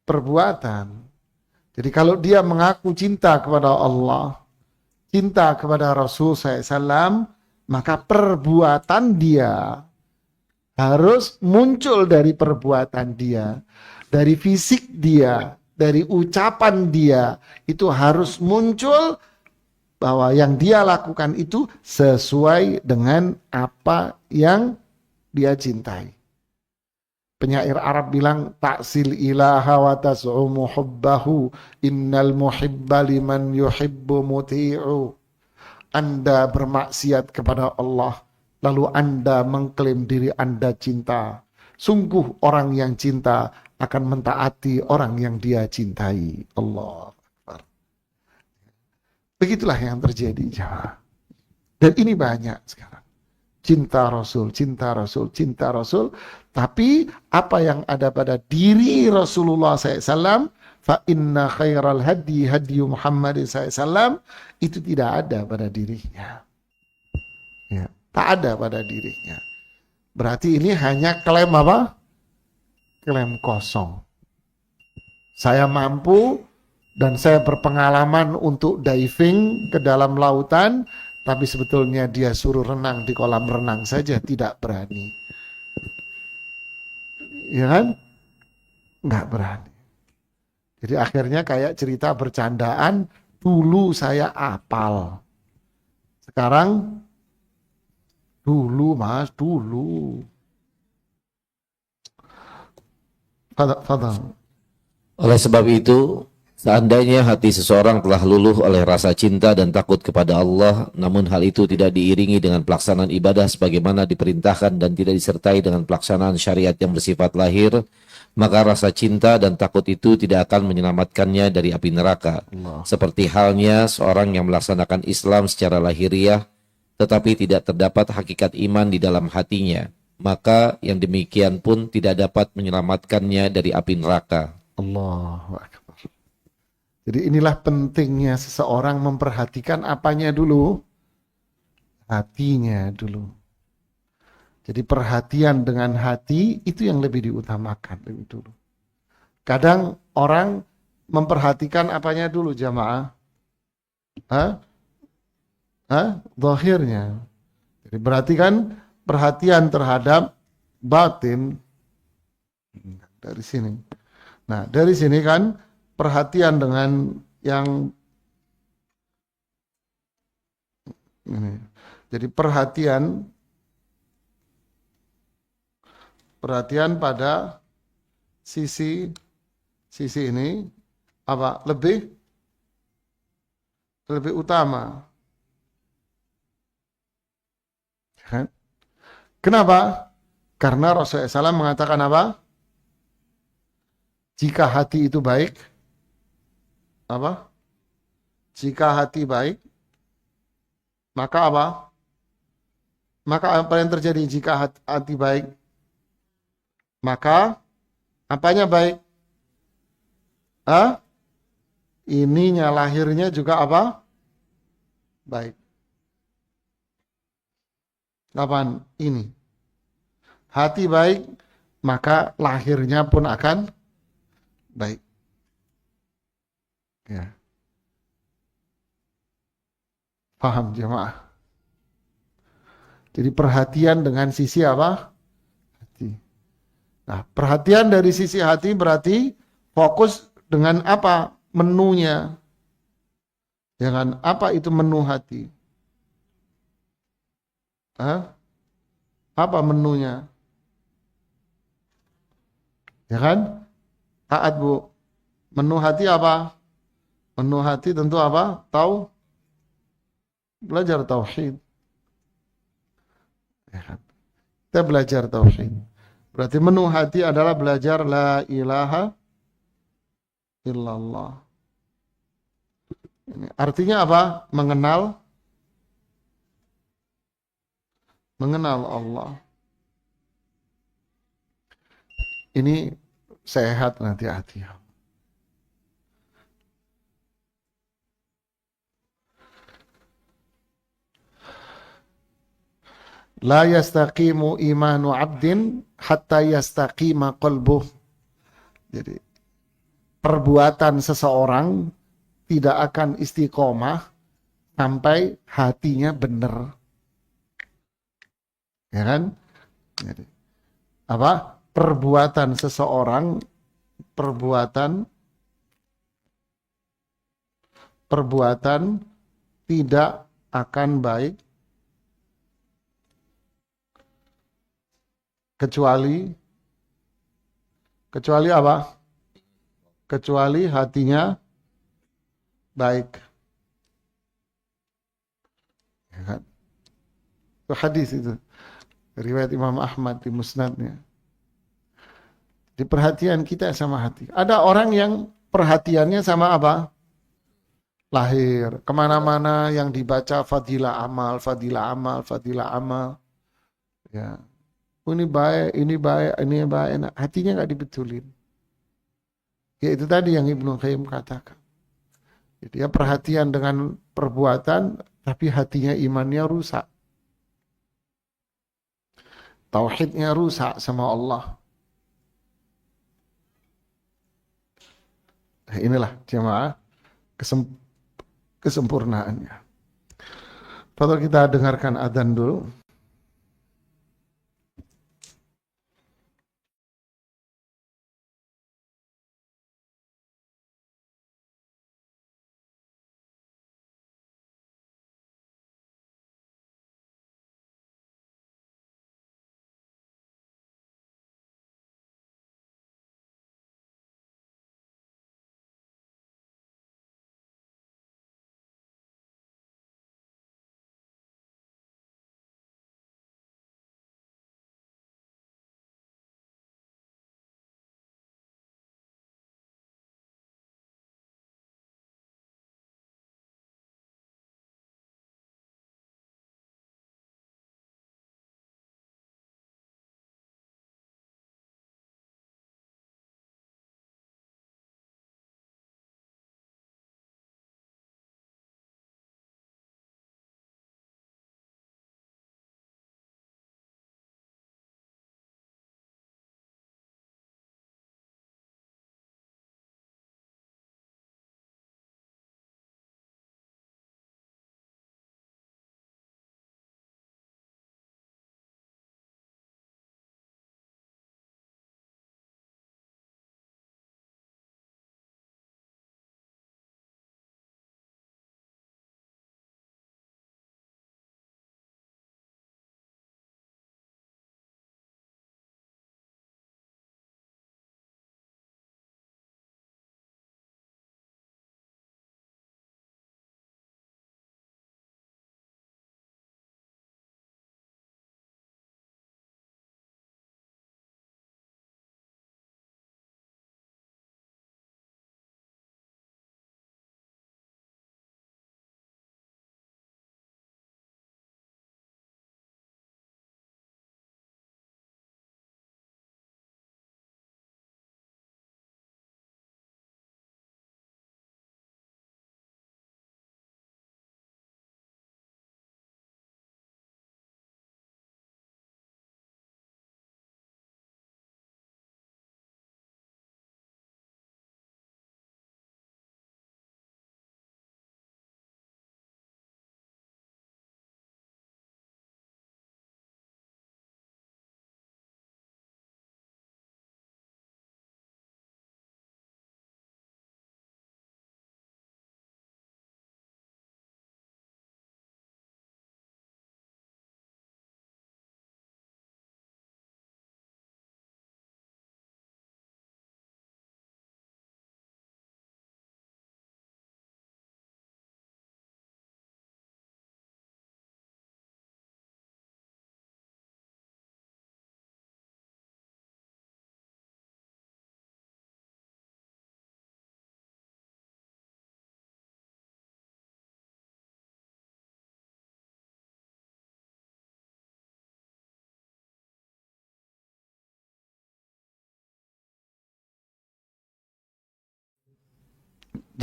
Perbuatan. Jadi kalau dia mengaku cinta kepada Allah, cinta kepada Rasul SAW, maka perbuatan dia harus muncul dari perbuatan dia, dari fisik dia, dari ucapan dia, itu harus muncul bahwa yang dia lakukan itu sesuai dengan apa yang dia cintai. Penyair Arab bilang, ta'sil ilaha wa tas'umu hubbahu, innal muhibba liman yuhibbu muti'u. Anda bermaksiat kepada Allah, lalu Anda mengklaim diri Anda cinta. Sungguh orang yang cinta akan mentaati orang yang dia cintai. Allah. Begitulah yang terjadi, jamaah. Dan ini banyak sekarang. Cinta Rasul, cinta Rasul, cinta Rasul. Tapi apa yang ada pada diri Rasulullah SAW, fa inna khairal hadi hadi Muhammad SAW, itu tidak ada pada dirinya. Ya, tak ada pada dirinya. Berarti ini hanya klaim apa? Klaim kosong. Saya mampu dan saya berpengalaman untuk diving ke dalam lautan, tapi sebetulnya dia suruh renang di kolam renang saja tidak berani. Ya kan? Nggak berani. Jadi akhirnya kayak cerita bercandaan, dulu saya apal. Sekarang, dulu mas, dulu. Fadal. Oleh sebab itu, seandainya hati seseorang telah luluh oleh rasa cinta dan takut kepada Allah, namun hal itu tidak diiringi dengan pelaksanaan ibadah sebagaimana diperintahkan dan tidak disertai dengan pelaksanaan syariat yang bersifat lahir, maka rasa cinta dan takut itu tidak akan menyelamatkannya dari api neraka. Seperti halnya seorang yang melaksanakan Islam secara lahiriah, tetapi tidak terdapat hakikat iman di dalam hatinya, maka yang demikian pun tidak dapat menyelamatkannya dari api neraka. Allahu Akbar. Jadi inilah pentingnya seseorang memperhatikan apanya dulu? Hatinya dulu. Jadi perhatian dengan hati itu yang lebih diutamakan lebih dulu. Kadang orang memperhatikan apanya dulu, jamaah? Zahirnya. Jadi berarti kan perhatian terhadap batin dari sini. Nah, dari sini kan perhatian dengan yang ini. Jadi perhatian pada sisi ini apa lebih utama. Kan? Kenapa? Karena Rasulullah SAW mengatakan apa? Jika hati itu baik, apa? Jika hati baik, maka apa? Maka apa yang terjadi jika hati baik? Maka apanya baik? Ininya lahirnya juga apa? Baik. Kapan? Ini. Hati baik, maka lahirnya pun akan baik. Ya. Paham jemaah? Jadi perhatian dengan sisi apa? Hati. Nah, perhatian dari sisi hati berarti fokus dengan apa? Menunya. Dengan apa itu menu hati? Apa menunya? Ya kan? Taat, Bu. Menu hati apa? Menu hati tentu apa? Belajar tauhid. Ya kan? Kita belajar tauhid. Berarti menu hati adalah belajar la ilaha illallah. Ini artinya apa? Mengenal Allah. Ini sehat nanti hati. La yastaqimu imanu abdin hatta yastaqima qalbuh. Jadi perbuatan seseorang tidak akan istiqomah sampai hatinya benar. Ya kan? Jadi, apa? Perbuatan seseorang, perbuatan tidak akan baik kecuali apa? Kecuali hatinya baik. Ya kan? Itu hadis itu. Riwayat Imam Ahmad di Musnadnya. Di perhatian kita sama hati. Ada orang yang perhatiannya sama apa? Lahir. Kemana-mana yang dibaca fadilah amal, fadilah amal, fadilah amal. Ya. Ini baik, ini baik, ini baik. Nah, hatinya nggak dibetulin. Ya itu tadi yang Ibnu Qayyim katakan. Jadi dia perhatian dengan perbuatan, tapi hatinya imannya rusak. Tauhidnya rusak sama Allah. Nah, inilah jemaah kesempurnaannya. Kalau kita dengarkan adzan dulu.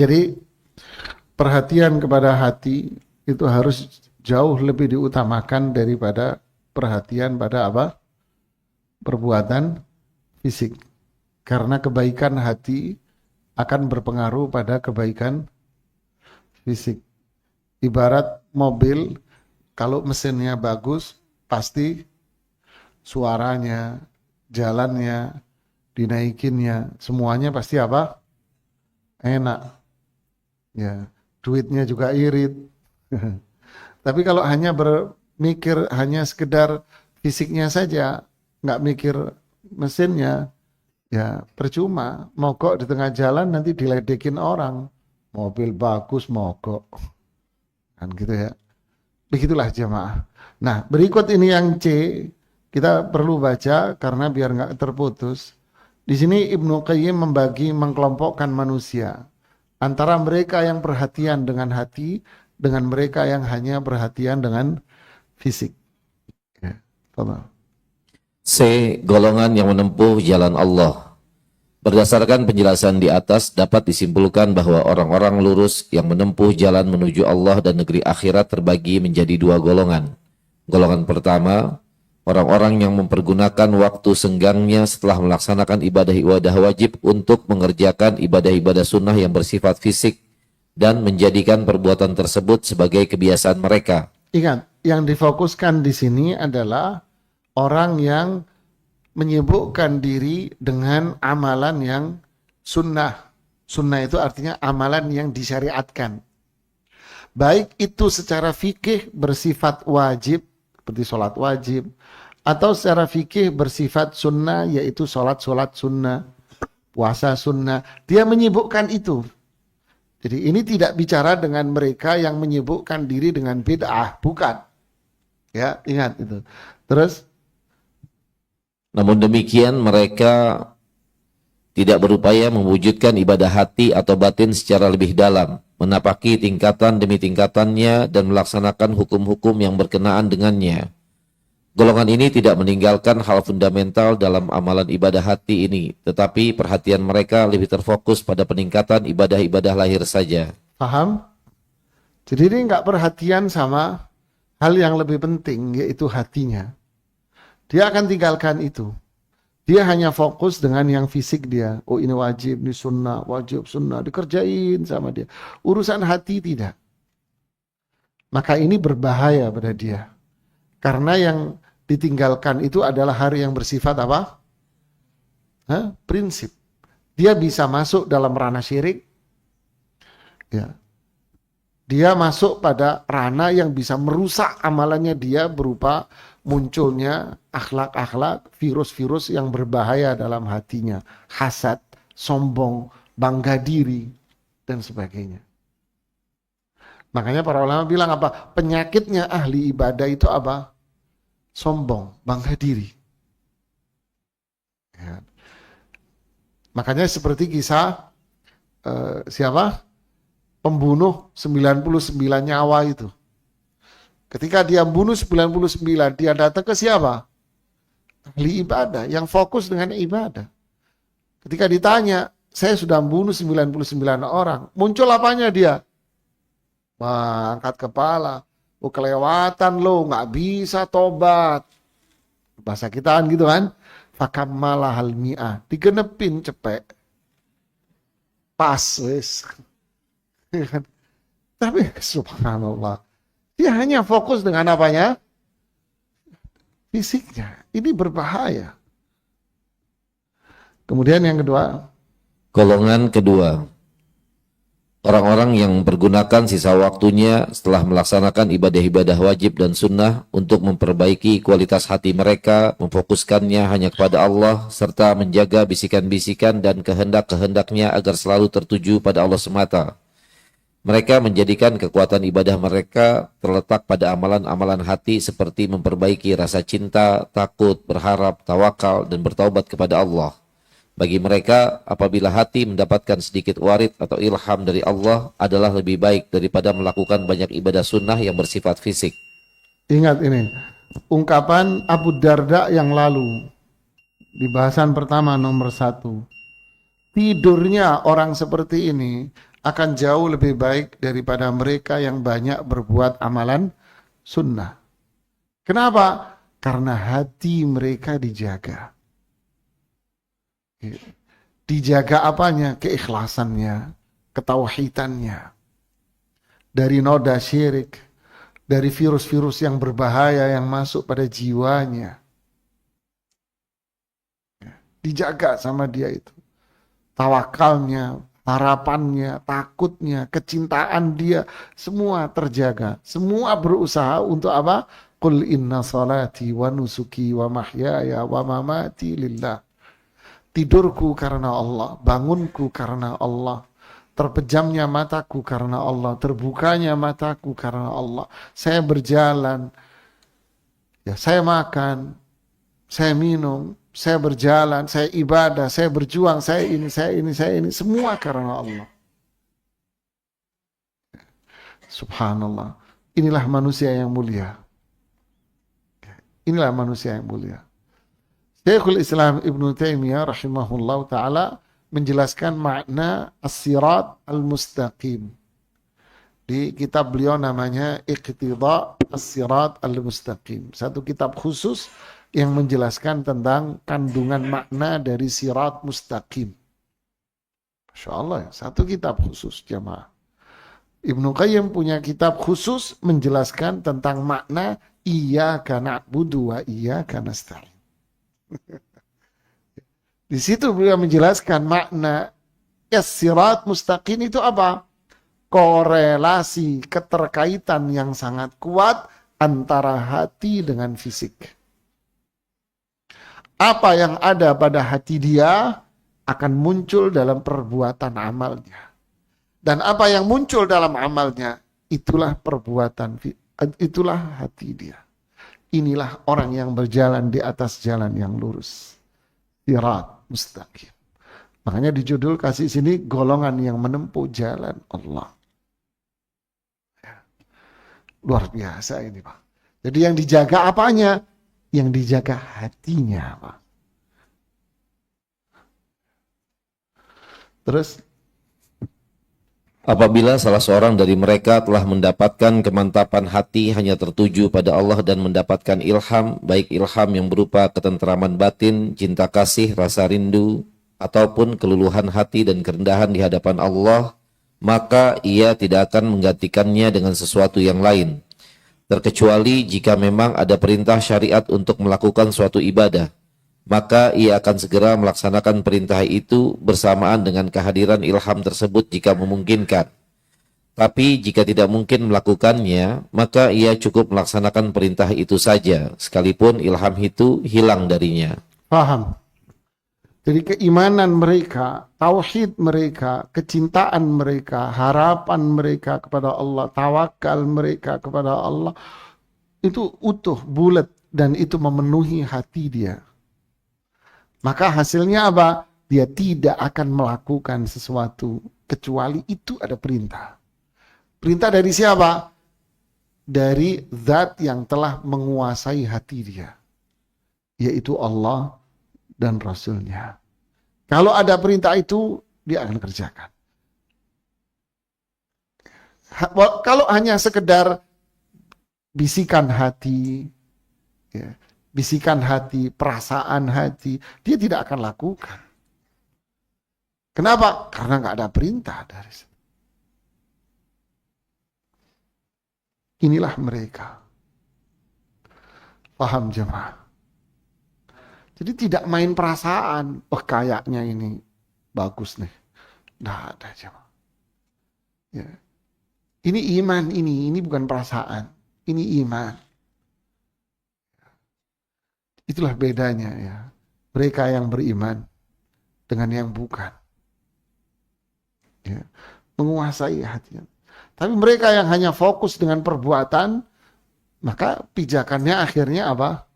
Jadi perhatian kepada hati itu harus jauh lebih diutamakan daripada perhatian pada apa? Perbuatan fisik. Karena kebaikan hati akan berpengaruh pada kebaikan fisik. Ibarat mobil, kalau mesinnya bagus, pasti suaranya, jalannya, dinaikinnya, semuanya pasti apa? Enak. Ya, duitnya juga irit. Tapi kalau hanya bermikir hanya sekedar fisiknya saja, nggak mikir mesinnya, ya percuma. Mogok di tengah jalan nanti diledekin orang. Mobil bagus mogok. Kan gitu ya. Begitulah jemaah. Nah, berikut ini yang C, kita perlu baca karena biar nggak terputus. Di sini Ibnu Qayyim mengkelompokkan manusia antara mereka yang perhatian dengan hati dengan mereka yang hanya perhatian dengan fisik. Ya, C. Golongan yang menempuh jalan Allah. Berdasarkan penjelasan di atas dapat disimpulkan bahwa orang-orang lurus yang menempuh jalan menuju Allah dan negeri akhirat terbagi menjadi dua golongan. Golongan pertama, orang-orang yang mempergunakan waktu senggangnya setelah melaksanakan ibadah-ibadah wajib untuk mengerjakan ibadah-ibadah sunnah yang bersifat fisik dan menjadikan perbuatan tersebut sebagai kebiasaan mereka. Ingat, yang difokuskan di sini adalah orang yang menyibukkan diri dengan amalan yang sunnah. Sunnah itu artinya amalan yang disyariatkan. Baik itu secara fikih bersifat wajib, seperti sholat wajib, atau secara fikih bersifat sunnah, yaitu sholat sunnah, puasa sunnah. Dia menyibukkan itu. Jadi ini tidak bicara dengan mereka yang menyibukkan diri dengan bid'ah, bukan. Ya, ingat itu. Terus, namun demikian mereka tidak berupaya mewujudkan ibadah hati atau batin secara lebih dalam, menapaki tingkatan demi tingkatannya dan melaksanakan hukum-hukum yang berkenaan dengannya. Golongan ini tidak meninggalkan hal fundamental dalam amalan ibadah hati ini, tetapi perhatian mereka lebih terfokus pada peningkatan ibadah-ibadah lahir saja. paham? Jadi ini nggak perhatian sama hal yang lebih penting, yaitu hatinya. Dia akan tinggalkan itu. Dia hanya fokus dengan yang fisik dia. Oh ini wajib, ini sunnah, wajib, sunnah. Dikerjain sama dia. Urusan hati tidak. Maka ini berbahaya pada dia. Karena yang ditinggalkan itu adalah hari yang bersifat apa? Prinsip. Dia bisa masuk dalam ranah syirik. Ya. Dia masuk pada ranah yang bisa merusak amalannya dia berupa munculnya akhlak-akhlak, virus-virus yang berbahaya dalam hatinya. Hasad, sombong, bangga diri, dan sebagainya. Makanya para ulama bilang apa? Penyakitnya ahli ibadah itu apa? Sombong, bangga diri. Ya. Makanya seperti kisah siapa? Pembunuh 99 nyawa itu. Ketika dia bunuh 99, dia datang ke siapa? Ahli ibadah, yang fokus dengan ibadah. Ketika ditanya, saya sudah bunuh 99 orang. Muncul apanya dia? Wah, angkat kepala. Oh, kelewatan lo, nggak bisa tobat. Bahasa kitaan gitu kan. Fakammalah hal mi'ah. Digenepin cepet. Pas, wes. Tapi subhanallah. Dia hanya fokus dengan apanya? Fisiknya. Ini berbahaya. Kemudian yang kedua. Golongan kedua, orang-orang yang menggunakan sisa waktunya setelah melaksanakan ibadah-ibadah wajib dan sunnah untuk memperbaiki kualitas hati mereka, memfokuskannya hanya kepada Allah, serta menjaga bisikan-bisikan dan kehendak-kehendaknya agar selalu tertuju pada Allah semata. Mereka menjadikan kekuatan ibadah mereka terletak pada amalan-amalan hati seperti memperbaiki rasa cinta, takut, berharap, tawakal, dan bertaubat kepada Allah. Bagi mereka, apabila hati mendapatkan sedikit warid atau ilham dari Allah adalah lebih baik daripada melakukan banyak ibadah sunnah yang bersifat fisik. Ingat ini, ungkapan Abu Darda yang lalu, di bahasan pertama nomor 1. Tidurnya orang seperti ini akan jauh lebih baik daripada mereka yang banyak berbuat amalan sunnah. Kenapa? Karena hati mereka dijaga. Dijaga apanya? Keikhlasannya, ketauhidannya. Dari noda syirik, dari virus-virus yang berbahaya yang masuk pada jiwanya. Dijaga sama dia itu. Tawakalnya, harapannya, takutnya, kecintaan dia, semua terjaga. Semua berusaha untuk apa? Qul inna salati wa nusuki wa mahyaya wa mamati lillah. Tidurku karena Allah, bangunku karena Allah, terpejamnya mataku karena Allah, terbukanya mataku karena Allah. Saya berjalan, ya saya makan, saya minum, saya berjalan, saya ibadah, saya berjuang, saya ini, semua karena Allah. Subhanallah. Inilah manusia yang mulia. Inilah manusia yang mulia. Syekhul Islam Ibn Taimiyah rahimahullah ta'ala menjelaskan makna as-sirat al-mustaqim. Di kitab beliau namanya Iqtida as-sirat al-mustaqim. Satu kitab khusus yang menjelaskan tentang kandungan makna dari sirat mustaqim. Masya Allah ya, satu kitab khusus jamaah. Ibnu Qayyim punya kitab khusus menjelaskan tentang makna iyyaka na'budu wa iyyaka nasta'in. Di situ beliau menjelaskan makna as-sirat mustaqim itu apa? Korelasi, keterkaitan yang sangat kuat antara hati dengan fisik. Apa yang ada pada hati dia akan muncul dalam perbuatan amalnya. Dan apa yang muncul dalam amalnya, itulah perbuatan, itulah hati dia. Inilah orang yang berjalan di atas jalan yang lurus. Sirat mustaqim. Makanya di judul kasih sini, golongan yang menempuh jalan Allah. Luar biasa ini Pak. Jadi yang dijaga apanya? Yang dijaga hatinya Pak. Terus Apabila salah seorang dari mereka telah mendapatkan kemantapan hati hanya tertuju pada Allah dan mendapatkan ilham, baik ilham yang berupa ketentraman batin, cinta kasih, rasa rindu, ataupun keluluhan hati dan kerendahan di hadapan Allah, maka ia tidak akan menggantikannya dengan sesuatu yang lain, terkecuali jika memang ada perintah syariat untuk melakukan suatu ibadah. Maka ia akan segera melaksanakan perintah itu bersamaan dengan kehadiran ilham tersebut jika memungkinkan. Tapi jika tidak mungkin melakukannya, maka ia cukup melaksanakan perintah itu saja, sekalipun ilham itu hilang darinya. paham. Jadi keimanan mereka, tauhid mereka, kecintaan mereka, harapan mereka kepada Allah, tawakal mereka kepada Allah, itu utuh, bulat, dan itu memenuhi hati dia. Maka hasilnya apa? Dia tidak akan melakukan sesuatu kecuali itu ada perintah. Perintah dari siapa? Dari zat yang telah menguasai hati dia, yaitu Allah dan Rasulnya. Kalau ada perintah itu, dia akan kerjakan. Kalau hanya sekedar bisikan hati, ya, bisikan hati, perasaan hati, dia tidak akan lakukan. Kenapa? Karena nggak ada perintah dari situ. Inilah mereka. Paham jemaah? Jadi tidak main perasaan. Oh kayaknya ini bagus nih. Nggak ada jemaah. Ya. Ini iman ini bukan perasaan. Ini iman. Itulah bedanya ya. Mereka yang beriman dengan yang bukan. Ya. Menguasai hatinya. Tapi mereka yang hanya fokus dengan perbuatan, maka pijakannya akhirnya apa?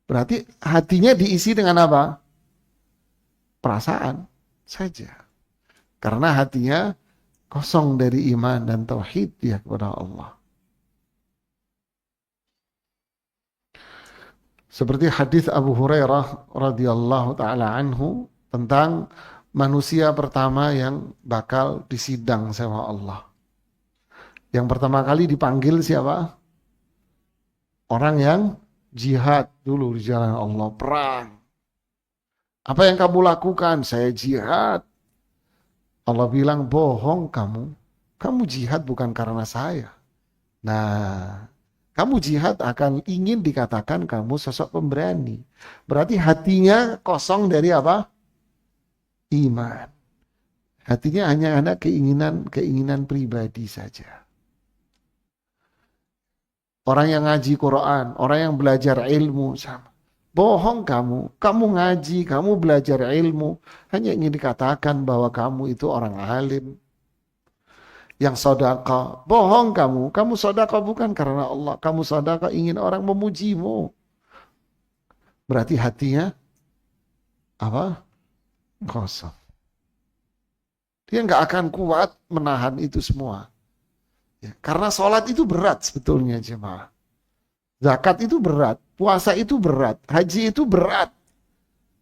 Berarti hatinya diisi dengan apa? Perasaan saja. Karena hatinya kosong dari iman dan tauhid dia kepada Allah. Seperti hadis Abu Hurairah radhiyallahu taala anhu tentang manusia pertama yang bakal disidang sama Allah. Yang pertama kali dipanggil siapa? Orang yang jihad dulu di jalan Allah, perang. Apa yang kamu lakukan? Saya jihad. Allah bilang, bohong kamu. Kamu jihad bukan karena saya. Nah, kamu jihad akan ingin dikatakan kamu sosok pemberani. Berarti hatinya kosong dari apa? Iman. Hatinya hanya ada keinginan pribadi saja. Orang yang ngaji Quran, orang yang belajar ilmu sama. Bohong kamu ngaji, kamu belajar ilmu, hanya ingin dikatakan bahwa kamu itu orang alim. Yang sodaqah, bohong kamu sodaqah bukan karena Allah, kamu sodaqah ingin orang memujimu. Berarti hatinya apa? Kosong. Dia nggak akan kuat menahan itu semua. Ya, karena sholat itu berat sebetulnya jemaah. Zakat itu berat, puasa itu berat, haji itu berat.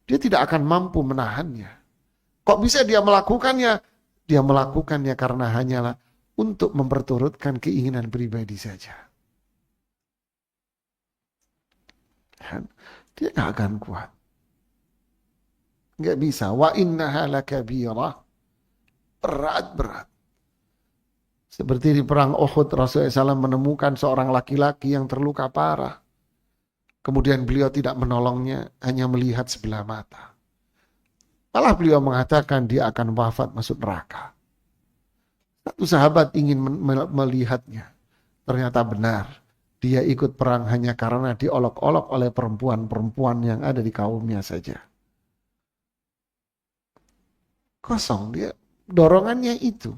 Dia tidak akan mampu menahannya. Kok bisa dia melakukannya? Dia melakukannya karena hanyalah untuk memperturutkan keinginan pribadi saja. Dia nggak akan kuat. Nggak bisa. Wa innaha lakabirah. Berat. Seperti di perang Uhud, Rasulullah SAW menemukan seorang laki-laki yang terluka parah. Kemudian beliau tidak menolongnya, hanya melihat sebelah mata. Malah beliau mengatakan dia akan wafat masuk neraka. Satu sahabat ingin melihatnya. Ternyata benar. Dia ikut perang hanya karena diolok-olok oleh perempuan-perempuan yang ada di kaumnya saja. Kosong dia. Dorongannya itu.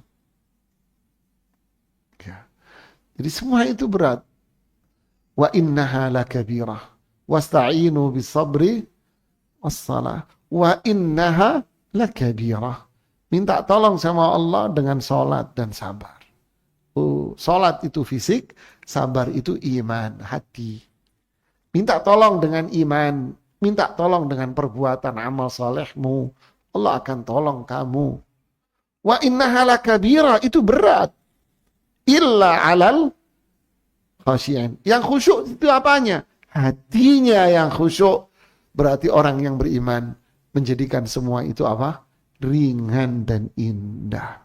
Ya. Jadi semua itu berat. Wa innaha lakabirah. Wasta'inu bisabri wassalah. Wa innaha lakabirah. Minta tolong sama Allah dengan sholat dan sabar. Sholat itu fisik, sabar itu iman, hati. Minta tolong dengan iman, minta tolong dengan perbuatan amal solehmu. Allah akan tolong kamu. Wa innaha lakabira, itu berat. Illa alal khasyi'in. Yang khusyuk itu apanya? Hatinya yang khusyuk. Berarti orang yang beriman menjadikan semua itu apa? Ringan dan indah.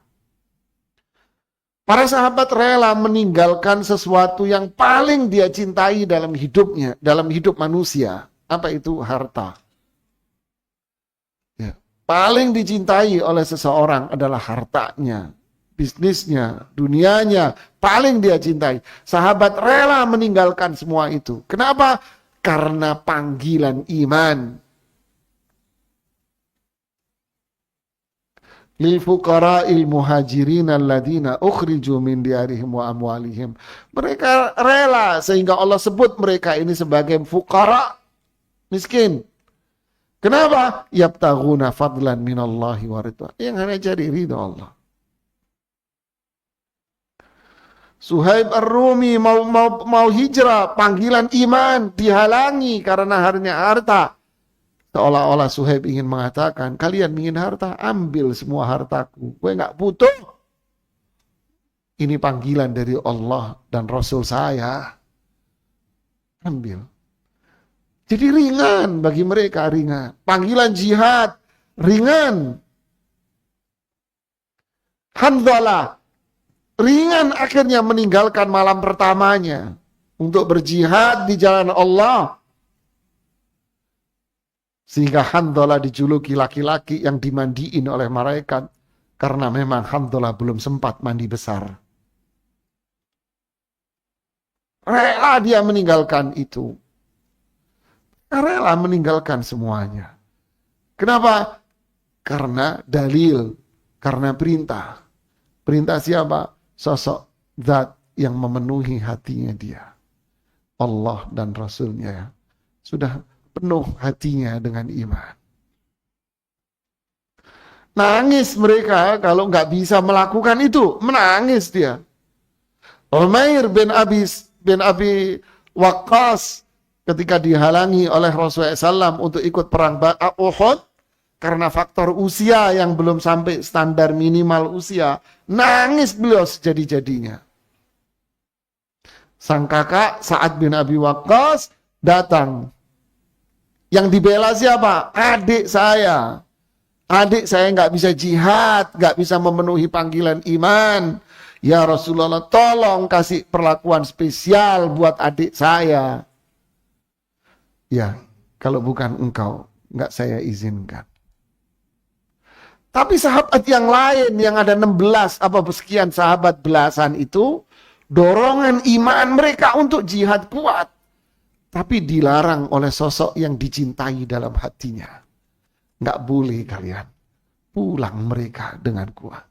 Para sahabat rela meninggalkan sesuatu yang paling dia cintai dalam hidupnya, dalam hidup manusia. Apa itu? Harta. Ya. Paling dicintai oleh seseorang adalah hartanya, bisnisnya, dunianya. Paling dia cintai. Sahabat rela meninggalkan semua itu. Kenapa? Karena panggilan iman. Lil fuqara'il muhajirin alladzina ukhriju min diyarihim wa amwalihim. Mereka rela sehingga Allah sebut mereka ini sebagai fuqara, miskin. Kenapa? Yabtaghuna fadlan minallahi wa ridwan. Yang hanya cari ridha Allah. Suhaib Ar-Rumi mau hijrah, panggilan iman dihalangi karena harinya harta. Seolah-olah Suhaib ingin mengatakan, kalian ingin harta, ambil semua hartaku. Gue gak butuh. Ini panggilan dari Allah dan Rasul saya. Ambil. Jadi ringan bagi mereka, ringan. Panggilan jihad, ringan. Handhalah, ringan akhirnya meninggalkan malam pertamanya. Untuk berjihad di jalan Allah. Sehingga Handhalah dijuluki laki-laki yang dimandiin oleh malaikat. Karena memang Handhalah belum sempat mandi besar. Rela dia meninggalkan itu. Rela meninggalkan semuanya. Kenapa? Karena dalil. Karena perintah. Perintah siapa? Sosok zat yang memenuhi hatinya dia. Allah dan Rasulnya. Sudah penuh hatinya dengan iman. Nangis mereka kalau nggak bisa melakukan itu. Menangis dia. Umair bin Abi Waqqas ketika dihalangi oleh Rasulullah SAW untuk ikut perang Uhud, karena faktor usia yang belum sampai standar minimal usia, nangis beliau sejadi-jadinya. Sang kakak Sa'ad bin Abi Waqqas datang. Yang dibela siapa? Adik saya. Adik saya nggak bisa jihad, nggak bisa memenuhi panggilan iman. Ya Rasulullah, tolong kasih perlakuan spesial buat adik saya. Ya, kalau bukan engkau, nggak saya izinkan. Tapi sahabat yang lain yang ada 16 apa sekian sahabat belasan itu, dorongan iman mereka untuk jihad kuat. Tapi dilarang oleh sosok yang dicintai dalam hatinya. Nggak boleh kalian. Pulang mereka dengan kuat.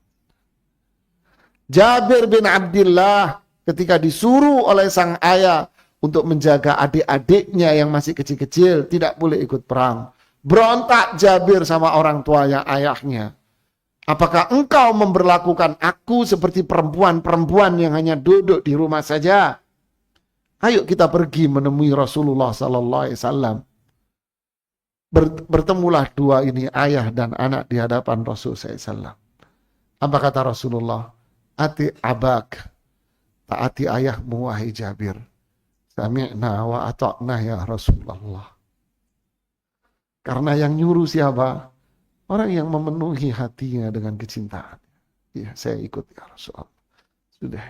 Jabir bin Abdullah ketika disuruh oleh sang ayah untuk menjaga adik-adiknya yang masih kecil-kecil, tidak boleh ikut perang. Berontak Jabir sama orang tuanya, ayahnya. Apakah engkau memperlakukan aku seperti perempuan-perempuan yang hanya duduk di rumah saja? Ayo kita pergi menemui Rasulullah sallallahu alaihi wasallam. Bertemulah dua ini, ayah dan anak, di hadapan Rasul sallallahu alaihi wasallam. Apa kata Rasulullah? Ati abak, taati ayahmu wahai Jabir. Sami'na wa ata'na ya Rasulullah. Karena yang nyuruh siapa? Orang yang memenuhi hatinya dengan kecintaan. Ya, saya ikut ya Rasulullah. Sudah,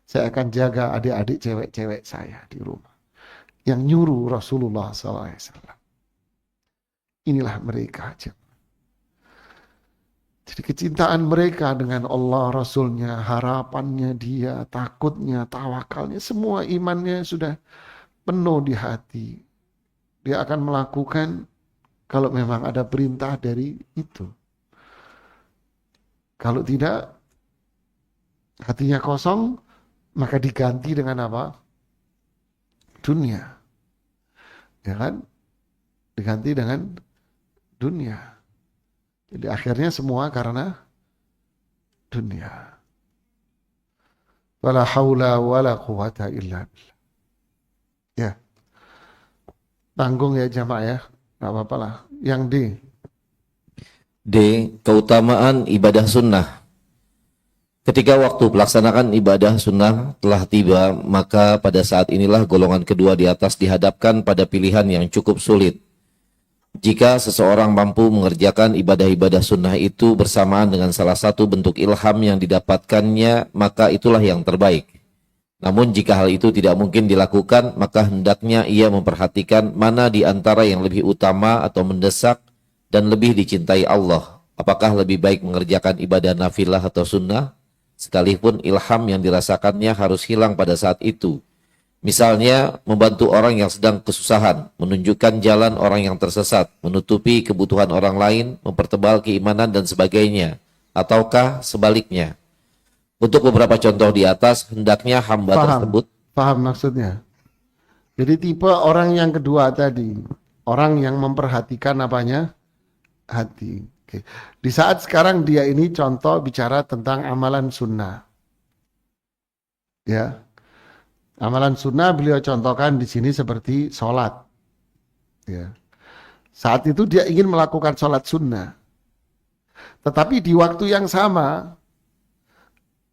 saya akan jaga adik-adik cewek-cewek saya di rumah. Yang nyuruh Rasulullah SAW. Inilah mereka. Jadi kecintaan mereka dengan Allah, Rasulnya, harapannya dia, takutnya, tawakalnya, semua imannya sudah penuh di hati. Dia akan melakukan kalau memang ada perintah dari itu. Kalau tidak, hatinya kosong, maka diganti dengan apa? Dunia. Ya kan? Diganti dengan dunia. Jadi akhirnya semua karena dunia. Wala haula wala quwata illa billah. Ya. Tanggung ya jamaah ya. Gak apa-apa lah. Yang D. Keutamaan ibadah sunnah. Ketika waktu pelaksanakan ibadah sunnah telah tiba, maka pada saat inilah golongan kedua di atas dihadapkan pada pilihan yang cukup sulit. Jika seseorang mampu mengerjakan ibadah-ibadah sunnah itu bersamaan dengan salah satu bentuk ilham yang didapatkannya, maka itulah yang terbaik. Namun jika hal itu tidak mungkin dilakukan, maka hendaknya ia memperhatikan mana di antara yang lebih utama atau mendesak dan lebih dicintai Allah. Apakah lebih baik mengerjakan ibadah nafilah atau sunnah, sekalipun ilham yang dirasakannya harus hilang pada saat itu. Misalnya, membantu orang yang sedang kesusahan, menunjukkan jalan orang yang tersesat, menutupi kebutuhan orang lain, mempertebal keimanan dan sebagainya, ataukah sebaliknya. Untuk beberapa contoh di atas, hendaknya hamba tersebut. Paham maksudnya. Jadi tipe orang yang kedua tadi, orang yang memperhatikan apanya? Hati. Oke. Di saat sekarang dia ini contoh bicara tentang amalan sunnah. Ya. Amalan sunnah beliau contohkan di sini seperti sholat. Ya. Saat itu dia ingin melakukan sholat sunnah. Tetapi di waktu yang sama,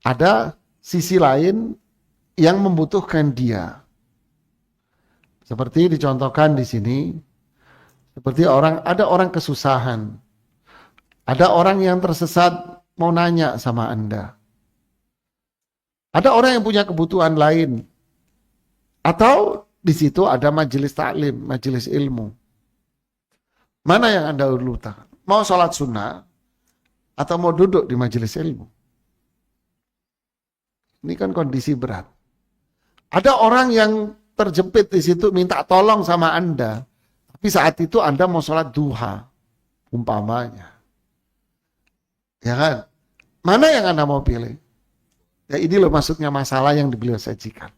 ada sisi lain yang membutuhkan dia. Seperti dicontohkan di sini, seperti ada orang kesusahan. Ada orang yang tersesat mau nanya sama Anda. Ada orang yang punya kebutuhan lain. Atau di situ ada majelis taklim, majelis ilmu. Mana yang Anda utamakan? Mau sholat sunnah atau mau duduk di majelis ilmu? Ini kan kondisi berat. Ada orang yang terjepit di situ minta tolong sama Anda. Tapi saat itu Anda mau sholat duha, umpamanya. Ya kan? Mana yang Anda mau pilih? Ya ini loh maksudnya masalah yang beliau sajikan.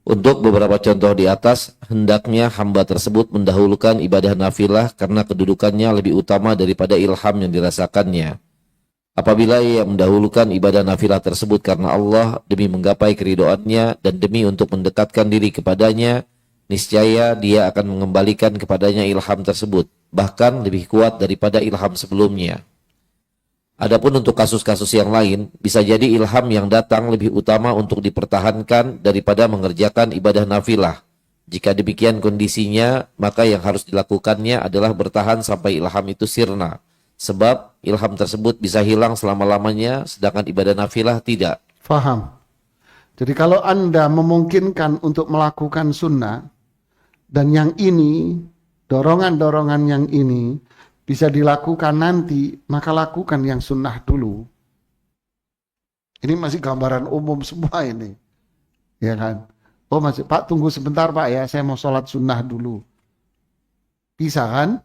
Untuk beberapa contoh di atas, hendaknya hamba tersebut mendahulukan ibadah nafilah karena kedudukannya lebih utama daripada ilham yang dirasakannya. Apabila ia mendahulukan ibadah nafilah tersebut karena Allah demi menggapai keridhoannya dan demi untuk mendekatkan diri kepadanya, niscaya dia akan mengembalikan kepadanya ilham tersebut. bahkan lebih kuat daripada ilham sebelumnya. Adapun untuk kasus-kasus yang lain, bisa jadi ilham yang datang lebih utama untuk dipertahankan daripada mengerjakan ibadah nafilah. Jika demikian kondisinya, maka yang harus dilakukannya adalah bertahan sampai ilham itu sirna. Sebab ilham tersebut bisa hilang selama-lamanya, sedangkan ibadah nafilah tidak. Faham. Jadi kalau Anda memungkinkan untuk melakukan sunnah, dan yang ini, dorongan-dorongan yang ini, bisa dilakukan nanti, maka lakukan yang sunnah dulu. Ini masih gambaran umum semua ini. Ya kan? Oh masih, Pak tunggu sebentar Pak ya, saya mau sholat sunnah dulu. Bisa kan?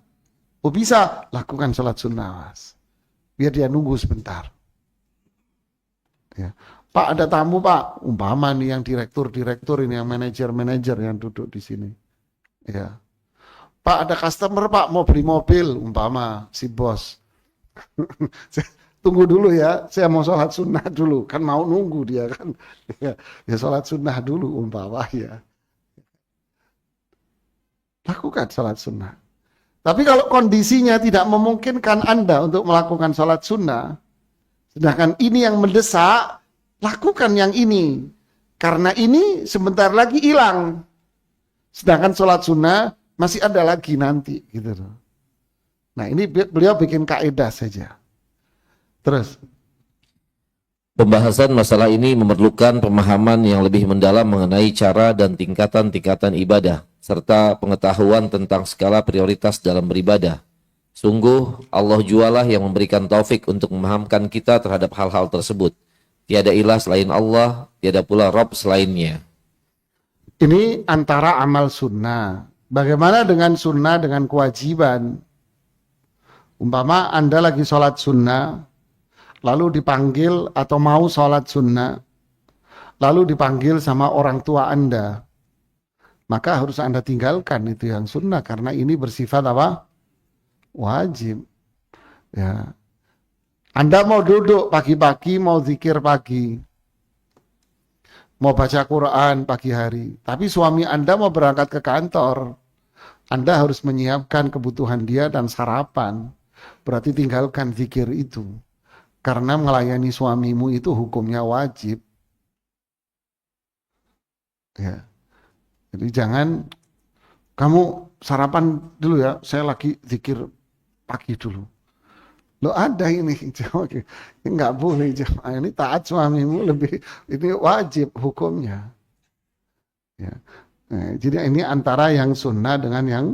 Oh bisa, lakukan sholat sunnah Mas. Biar dia nunggu sebentar. Ya. Pak ada tamu Pak, umpama nih yang direktur-direktur ini, yang manajer-manajer yang duduk di sini. Ya. Pak ada customer Pak mau beli mobil, umpama si bos. Tunggu dulu ya, saya mau sholat sunnah dulu. Kan mau nunggu dia kan. Ya sholat sunnah dulu umpama ya. Lakukan sholat sunnah. Tapi kalau kondisinya tidak memungkinkan Anda untuk melakukan sholat sunnah, sedangkan ini yang mendesak, lakukan yang ini. Karena ini sebentar lagi hilang. Sedangkan sholat sunnah masih ada lagi nanti gitu loh. Nah ini beliau bikin kaidah saja. Terus Pembahasan masalah ini memerlukan pemahaman yang lebih mendalam mengenai cara dan tingkatan-tingkatan ibadah, serta pengetahuan tentang skala prioritas dalam beribadah. Sungguh Allah jualah yang memberikan taufik untuk memahamkan kita terhadap hal-hal tersebut. Tiada ilah selain Allah, tiada pula Rabb selainnya. ini antara amal sunnah. Bagaimana dengan sunnah dengan kewajiban? Umpama Anda lagi sholat sunnah, lalu dipanggil atau mau sholat sunnah, lalu dipanggil sama orang tua Anda, maka harus Anda tinggalkan itu yang sunnah, karena ini bersifat apa? Wajib. Ya. Anda mau duduk pagi-pagi, mau zikir pagi, mau baca Quran pagi hari, tapi suami Anda mau berangkat ke kantor, Anda harus menyiapkan kebutuhan dia dan sarapan. Berarti tinggalkan zikir itu. Karena melayani suamimu itu hukumnya wajib. Ya. Jadi jangan kamu sarapan dulu ya, saya lagi zikir pagi dulu. Lo ada ini, nggak boleh jemaah, ini taat suamimu lebih, ini wajib hukumnya. Ya. Nah, jadi ini antara yang sunnah dengan yang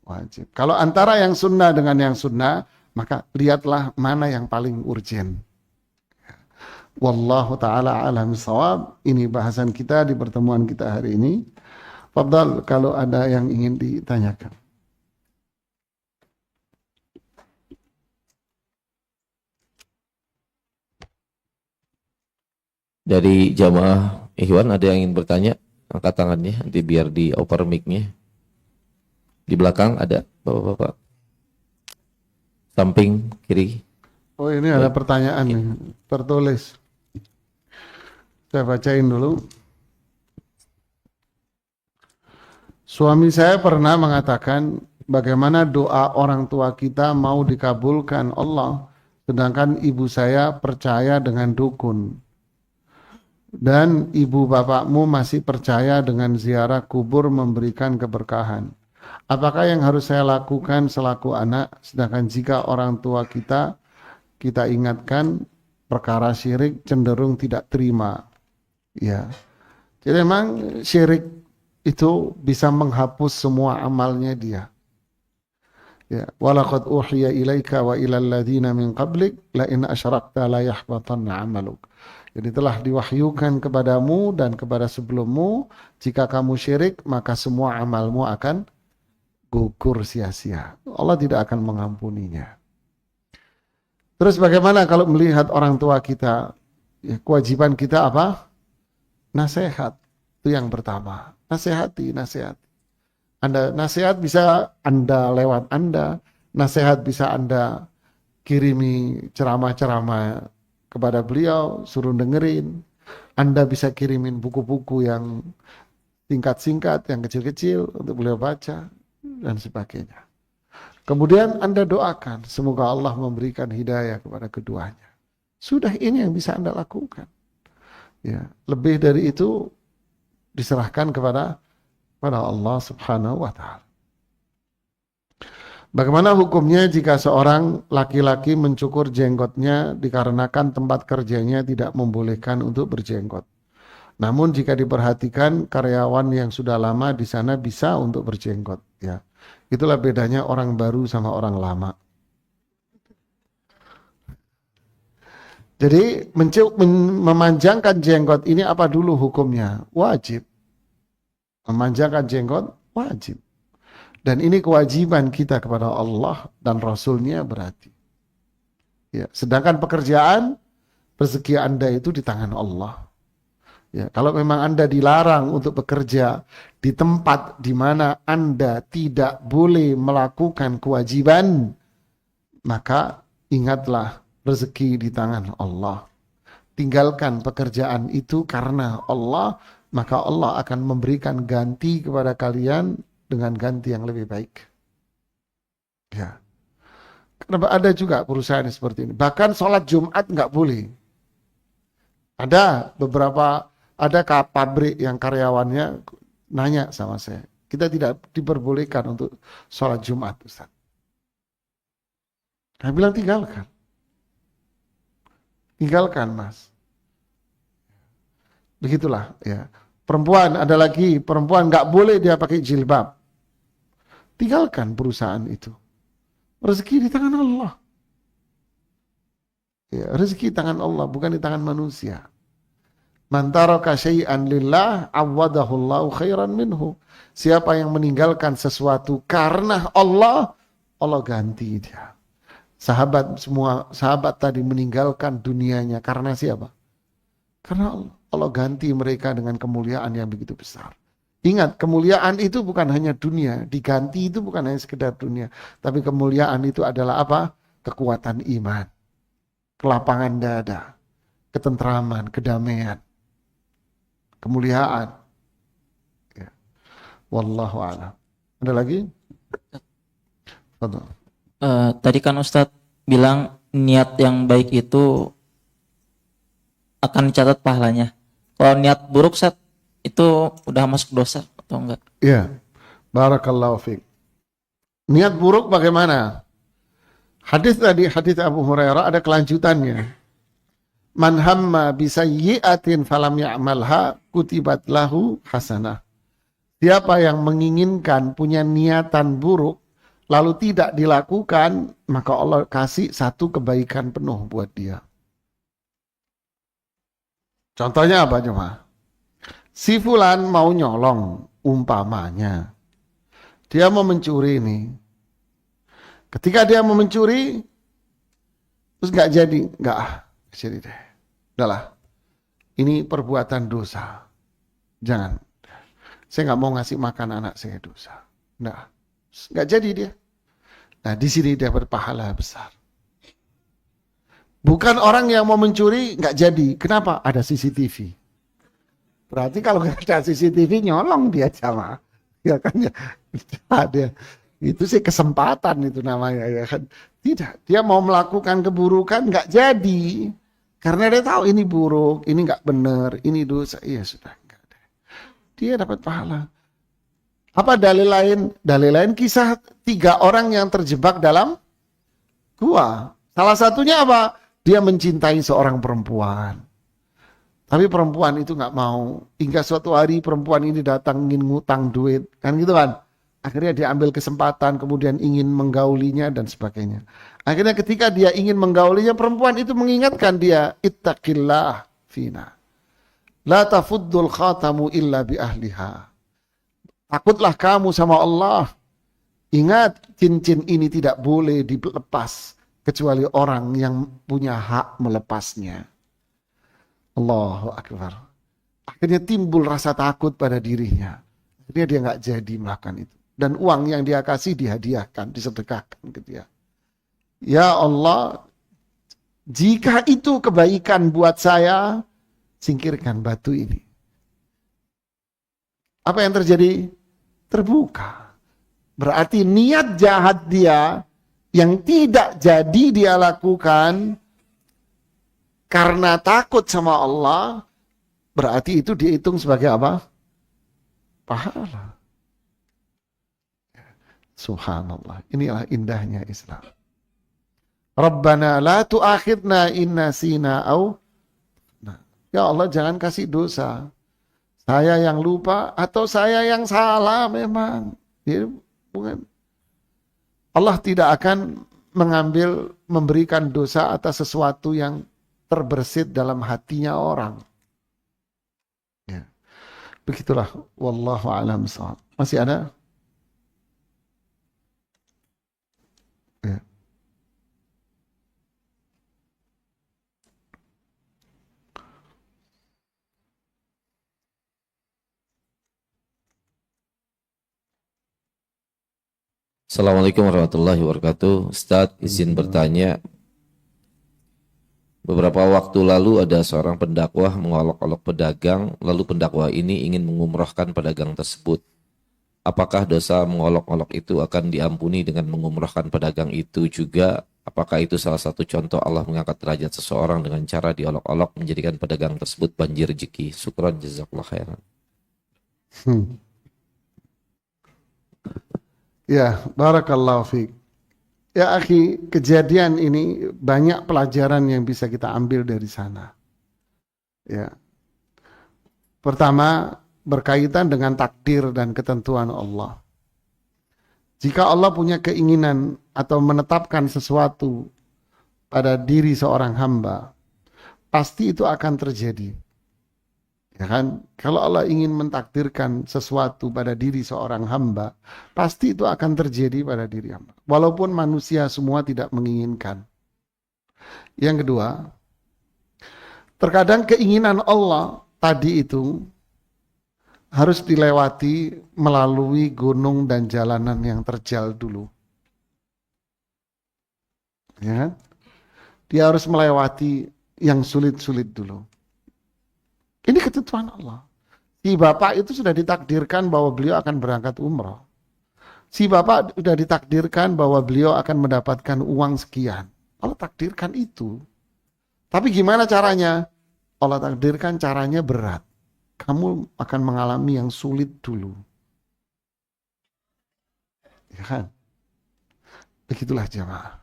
wajib. Kalau antara yang sunnah dengan yang sunnah, maka lihatlah mana yang paling urgen. Wallahu ta'ala alam shawab. Ini bahasan kita di pertemuan kita hari ini. Fadhal kalau ada yang ingin ditanyakan. Dari jamaah Ikhwan ada yang ingin bertanya? Angkat tangannya, nanti biar dioper mic-nya. Di belakang ada bapak-bapak. Samping kiri. Oh ini ada pertanyaan nih, tertulis. Saya bacain dulu. Suami saya pernah mengatakan bagaimana doa orang tua kita mau dikabulkan Allah, sedangkan ibu saya percaya dengan dukun. Dan ibu bapakmu masih percaya dengan ziarah kubur memberikan keberkahan. Apakah yang harus saya lakukan selaku anak, sedangkan jika orang tua kita ingatkan perkara syirik cenderung tidak terima. Ya. Jadi memang syirik itu bisa menghapus semua amalnya dia. Ya, walaqad uhiya ilaika wa ilal ladzina min qablik la in asyrakta la yahbatanna 'amaluk. Jadi telah diwahyukan kepadamu dan kepada sebelummu, jika kamu syirik maka semua amalmu akan gugur sia-sia. Allah tidak akan mengampuninya. Terus bagaimana kalau melihat orang tua kita? Ya, kewajiban kita apa? Nasihat. Itu yang pertama. Nasihati. Nasihat bisa Anda lewat Anda. Nasihat bisa Anda kirimi ceramah-ceramah kepada beliau, suruh dengerin. Anda bisa kirimin buku-buku yang singkat-singkat, yang kecil-kecil untuk beliau baca dan sebagainya. Kemudian Anda doakan, semoga Allah memberikan hidayah kepada keduanya. Sudah, ini yang bisa Anda lakukan. Ya, lebih dari itu diserahkan kepada Allah Subhanahu wa taala. Bagaimana hukumnya jika seorang laki-laki mencukur jenggotnya dikarenakan tempat kerjanya tidak membolehkan untuk berjenggot? Namun jika diperhatikan karyawan yang sudah lama di sana bisa untuk berjenggot, ya. Itulah bedanya orang baru sama orang lama. Jadi memanjangkan jenggot ini apa dulu hukumnya? Wajib. Memanjangkan jenggot wajib. Dan ini kewajiban kita kepada Allah dan Rasulnya berarti. Ya, sedangkan pekerjaan, rezeki Anda itu di tangan Allah. Ya, kalau memang Anda dilarang untuk bekerja di tempat di mana Anda tidak boleh melakukan kewajiban, maka ingatlah rezeki di tangan Allah. Tinggalkan pekerjaan itu karena Allah, maka Allah akan memberikan ganti kepada kalian dengan ganti yang lebih baik. Ya. Kenapa ada juga perusahaan seperti ini? Bahkan sholat Jumat nggak boleh. Ada pabrik yang karyawannya nanya sama saya, kita tidak diperbolehkan untuk sholat Jumat, Ustaz. Saya bilang tinggalkan Mas. Begitulah ya. Perempuan, ada lagi perempuan nggak boleh dia pakai jilbab. Tinggalkan perusahaan itu. Rezeki di tangan Allah. Ya, rezeki di tangan Allah, bukan di tangan manusia. Man taraka syai'an lillah awwadahullahu khairan minhu. Siapa yang meninggalkan sesuatu karena Allah, Allah ganti dia. Semua sahabat tadi meninggalkan dunianya karena siapa? Karena Allah. Allah ganti mereka dengan kemuliaan yang begitu besar. Ingat, kemuliaan itu bukan hanya dunia, diganti itu bukan hanya sekedar dunia, tapi kemuliaan itu adalah apa? Kekuatan iman, kelapangan dada, ketentraman, kedamaian, kemuliaan. Ya. Wallahu a'lam. Ada lagi? Tadi kan Ustadz bilang niat yang baik itu akan dicatat pahalanya. Kalau niat buruk Ustadz, itu udah masuk dosa atau enggak? Iya. Barakallahu fiik. Niat buruk bagaimana? Hadis Abu Hurairah ada kelanjutannya. Man hamma bisayyi'atin falam ya'malha kutibat lahu hasanah. Siapa yang menginginkan punya niatan buruk lalu tidak dilakukan, maka Allah kasih satu kebaikan penuh buat dia. Contohnya apa coba? Si fulan mau nyolong, umpamanya. Dia mau mencuri nih. Ketika dia mau mencuri, terus nggak jadi deh. Udahlah, ini perbuatan dosa. Jangan. Saya nggak mau ngasih makan anak saya dosa. Nggak jadi dia. Nah, di sini dia berpahala besar. Bukan orang yang mau mencuri nggak jadi. Kenapa? Ada CCTV. Berarti kalau nggak ada CCTV nyolong dia sama. Ya kan ya. Dia itu sih kesempatan itu namanya ya kan. Tidak, dia mau melakukan keburukan nggak jadi. Karena dia tahu ini buruk, ini nggak benar, ini dosa. Iya sudah nggak ada. Dia dapat pahala. Apa dalil lain? Dalil lain kisah 3 orang yang terjebak dalam gua. Salah satunya apa? Dia mencintai seorang perempuan. Tapi perempuan itu nggak mau. Hingga suatu hari perempuan ini datang ingin ngutang duit. Kan gitu kan. Akhirnya dia ambil kesempatan kemudian ingin menggaulinya dan sebagainya. Akhirnya ketika dia ingin menggaulinya, perempuan itu mengingatkan dia. Ittaqillah fina. La tafuddul khatamu illa bi ahliha. Takutlah kamu sama Allah. Ingat, cincin ini tidak boleh dilepas kecuali orang yang punya hak melepasnya. Allahu Akbar. Akhirnya timbul rasa takut pada dirinya. Akhirnya dia nggak jadi melakukan itu. Dan uang yang dia kasih dihadiahkan, disedekahkan ke dia. Ya Allah, jika itu kebaikan buat saya, singkirkan batu ini. Apa yang terjadi? Terbuka. Berarti niat jahat dia yang tidak jadi dia lakukan karena takut sama Allah, berarti itu dihitung sebagai apa? Pahala. Subhanallah. Inilah indahnya Islam. Rabbana la tu'akhidna in nasina au. Nah, ya Allah, jangan kasih dosa. Saya yang lupa atau saya yang salah memang. Ya, bukan. Allah tidak akan memberikan dosa atas sesuatu yang terbersit dalam hatinya orang. Ya. Begitulah. Wallahu a'lam bishawab. Masih ada? Ya. Assalamualaikum warahmatullahi wabarakatuh. Ustadz, izin bertanya. Beberapa waktu lalu ada seorang pendakwah mengolok-olok pedagang, lalu pendakwah ini ingin mengumrohkan pedagang tersebut. Apakah dosa mengolok-olok itu akan diampuni dengan mengumrohkan pedagang itu juga? Apakah itu salah satu contoh Allah mengangkat derajat seseorang dengan cara diolok-olok menjadikan pedagang tersebut banjir rezeki? Syukran, jazakallah khairan. Ya, barakallahu fiik. Ya akhi, kejadian ini banyak pelajaran yang bisa kita ambil dari sana. Ya. Pertama, berkaitan dengan takdir dan ketentuan Allah. Jika Allah punya keinginan atau menetapkan sesuatu pada diri seorang hamba, pasti itu akan terjadi. Ya kan? Kalau Allah ingin mentakdirkan sesuatu pada diri seorang hamba, pasti itu akan terjadi pada diri hamba. Walaupun manusia semua tidak menginginkan. Yang kedua, terkadang keinginan Allah tadi itu harus dilewati melalui gunung dan jalanan yang terjal dulu. Ya kan? Dia harus melewati yang sulit-sulit dulu. Ini ketentuan Allah. Si bapak itu sudah ditakdirkan bahwa beliau akan berangkat umrah. Si bapak sudah ditakdirkan bahwa beliau akan mendapatkan uang sekian. Allah takdirkan itu. Tapi gimana caranya? Allah takdirkan caranya berat. Kamu akan mengalami yang sulit dulu. Ya kan? Begitulah jamaah.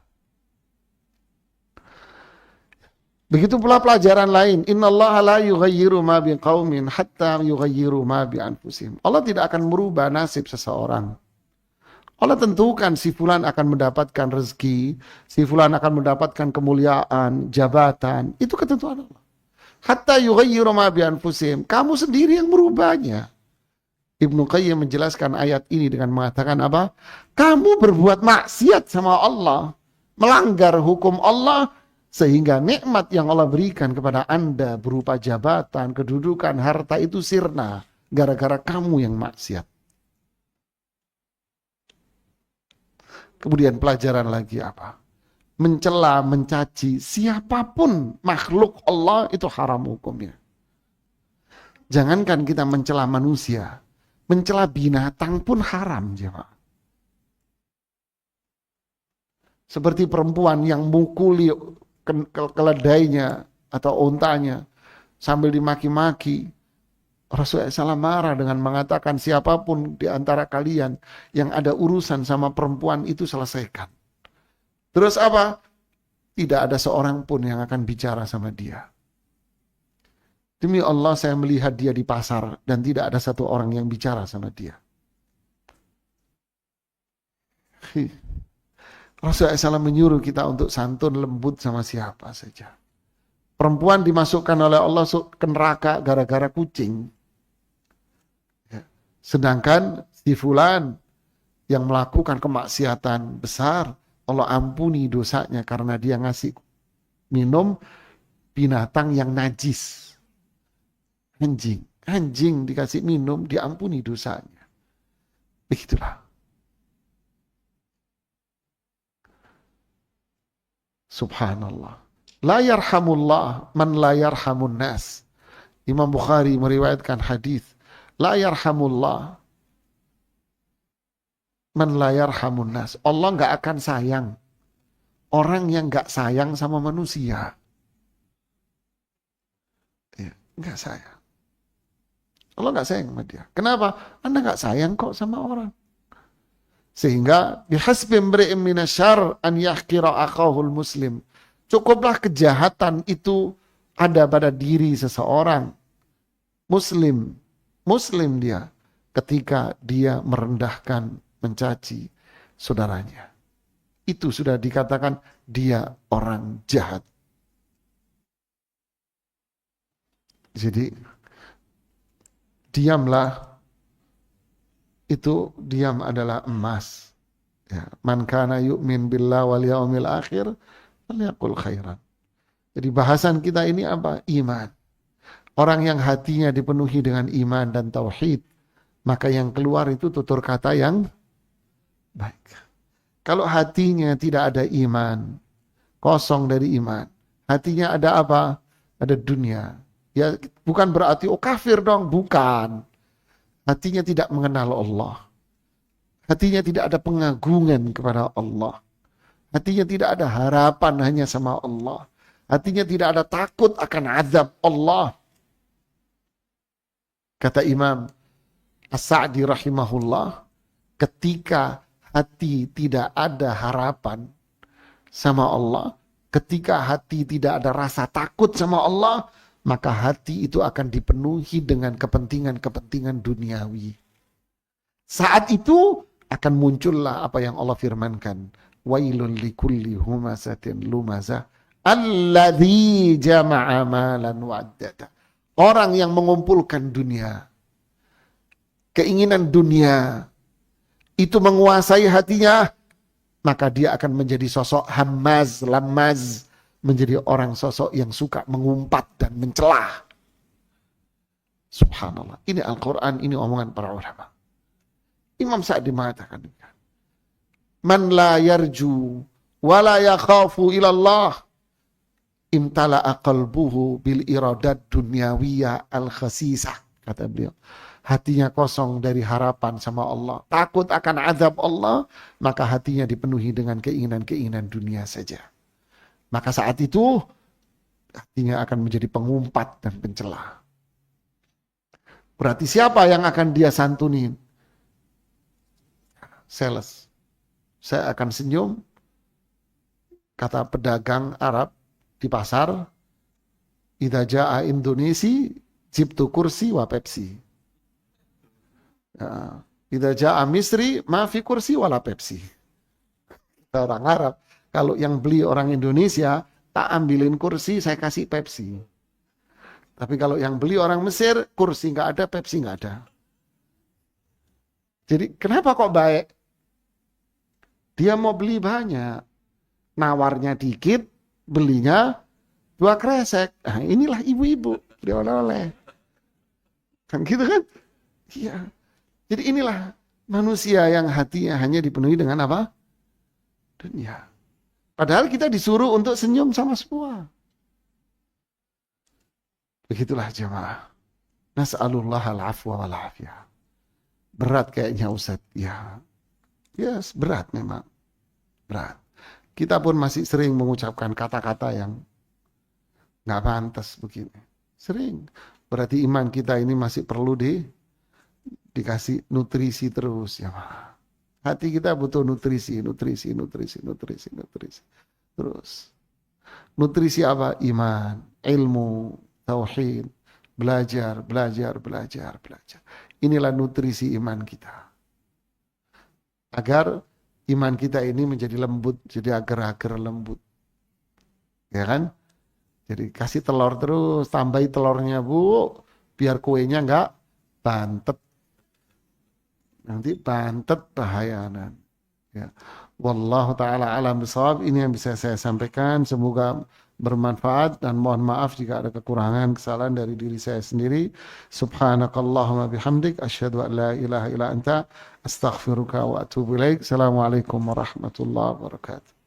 Begitu pula pelajaran lain. Innallaha la yughayyiru ma biqaumin hatta yughayyiru ma bi anfusihim. Allah tidak akan merubah nasib seseorang. Allah tentukan si fulan akan mendapatkan rezeki, si fulan akan mendapatkan kemuliaan, jabatan. Itu ketentuan Allah. Hatta yughayyiru ma bi anfusihim. Kamu sendiri yang merubahnya. Ibnu Qayyim menjelaskan ayat ini dengan mengatakan apa? Kamu berbuat maksiat sama Allah, melanggar hukum Allah, sehingga nikmat yang Allah berikan kepada Anda berupa jabatan, kedudukan, harta itu sirna gara-gara kamu yang maksiat. Kemudian pelajaran lagi apa? Mencela, mencaci siapapun makhluk Allah itu haram hukumnya. Jangankan kita mencela manusia, mencela binatang pun haram, jemaah. Seperti perempuan yang mukuli keledainya atau untanya sambil dimaki-maki. Rasulullah SAW marah dengan mengatakan siapapun di antara kalian yang ada urusan sama perempuan itu selesaikan. Terus apa? Tidak ada seorang pun yang akan bicara sama dia. Demi Allah saya melihat dia di pasar dan tidak ada satu orang yang bicara sama dia. Rasulullah SAW menyuruh kita untuk santun lembut sama siapa saja. Perempuan dimasukkan oleh Allah ke neraka gara-gara kucing. Ya. Sedangkan si fulan yang melakukan kemaksiatan besar, Allah ampuni dosanya karena dia ngasih minum binatang yang najis. Anjing dikasih minum, diampuni dosanya. Begitulah. Subhanallah. La yarhamullah man la yarhamun nas. Imam Bukhari meriwayatkan hadis. La yarhamullah Man la yarhamun nas. Allah nggak akan sayang orang yang nggak sayang sama manusia. Ya, nggak sayang. Allah nggak sayang sama dia. Kenapa? Anda nggak sayang kok sama orang. Sehingga bihasbi imri'in minasyarr an yahqira akhahul muslim. Cukuplah kejahatan itu ada pada diri seseorang muslim. Muslim dia ketika dia merendahkan, mencaci saudaranya. Itu sudah dikatakan dia orang jahat. Jadi diamlah, itu diam adalah emas. Ya, man kana yu'min billah wal yaumil akhir falyaqul khairan. Jadi bahasan kita ini apa? Iman. Orang yang hatinya dipenuhi dengan iman dan tauhid, maka yang keluar itu tutur kata yang baik. Kalau hatinya tidak ada iman, kosong dari iman, hatinya ada apa? Ada dunia. Ya, bukan berarti oh kafir dong, bukan. Hatinya tidak mengenal Allah. Hatinya tidak ada pengagungan kepada Allah. Hatinya tidak ada harapan hanya sama Allah. Hatinya tidak ada takut akan azab Allah. Kata Imam As-Sa'di rahimahullah, ketika hati tidak ada harapan sama Allah, ketika hati tidak ada rasa takut sama Allah, maka hati itu akan dipenuhi dengan kepentingan-kepentingan duniawi. Saat itu akan muncullah apa yang Allah firmankan. Wailun likulli humazatin lumazah alladzi jama'a malan wa'addada. Orang yang mengumpulkan dunia, keinginan dunia, itu menguasai hatinya, maka dia akan menjadi sosok hamaz, lamaz, menjadi orang sosok yang suka mengumpat dan mencelah. Subhanallah. Ini Al-Quran, ini omongan para ulama. Imam Sa'di mengatakan, man la yarju wa la yakhafu ilallah imtala'a qalbuhu bil iradat dunyawiyah al-khasisah. Kata beliau, hatinya kosong dari harapan sama Allah, takut akan azab Allah, maka hatinya dipenuhi dengan keinginan-keinginan dunia saja. Maka saat itu hatinya akan menjadi pengumpat dan pencela. Berarti siapa yang akan dia santunin? Sales. Saya akan senyum. Kata pedagang Arab di pasar, idza jaa Indonesi jibtu kursi wa Pepsi. Ya. Idza jaa Misri ma fi kursi wala Pepsi. Kata orang Arab, kalau yang beli orang Indonesia, tak ambilin kursi, saya kasih Pepsi. Tapi kalau yang beli orang Mesir, kursi nggak ada, Pepsi nggak ada. Jadi kenapa kok baik? Dia mau beli banyak, nawarnya dikit, belinya 2 kresek. Nah, inilah ibu-ibu, dia oleh-oleh. Kan gitu kan? Iya. Jadi inilah manusia yang hatinya hanya dipenuhi dengan apa? Dunia. Padahal kita disuruh untuk senyum sama semua. Begitulah jemaah. Nas'alullah al-afwa wal-afiyah. Berat kayaknya Ustaz. Ya, yes, berat memang. Berat. Kita pun masih sering mengucapkan kata-kata yang nggak pantas begini. Sering. Berarti iman kita ini masih perlu dikasih nutrisi terus ya. Hati kita butuh nutrisi. Terus. Nutrisi apa? Iman, ilmu, tauhid, belajar. Inilah nutrisi iman kita. Agar iman kita ini menjadi lembut, jadi agar-agar lembut. Ya kan? Jadi kasih telur terus, tambahi telurnya Bu, biar kuenya nggak bantet. Nanti bantet bahaya. Ya. Wallahu ta'ala alam bisawab. Ini yang bisa saya sampaikan. Semoga bermanfaat dan mohon maaf jika ada kekurangan, kesalahan dari diri saya sendiri. Subhanakallahumma bihamdik. Asyhadu an la ilaha illa anta. Astaghfiruka wa atubu ilaik. Assalamualaikum warahmatullahi wabarakatuh.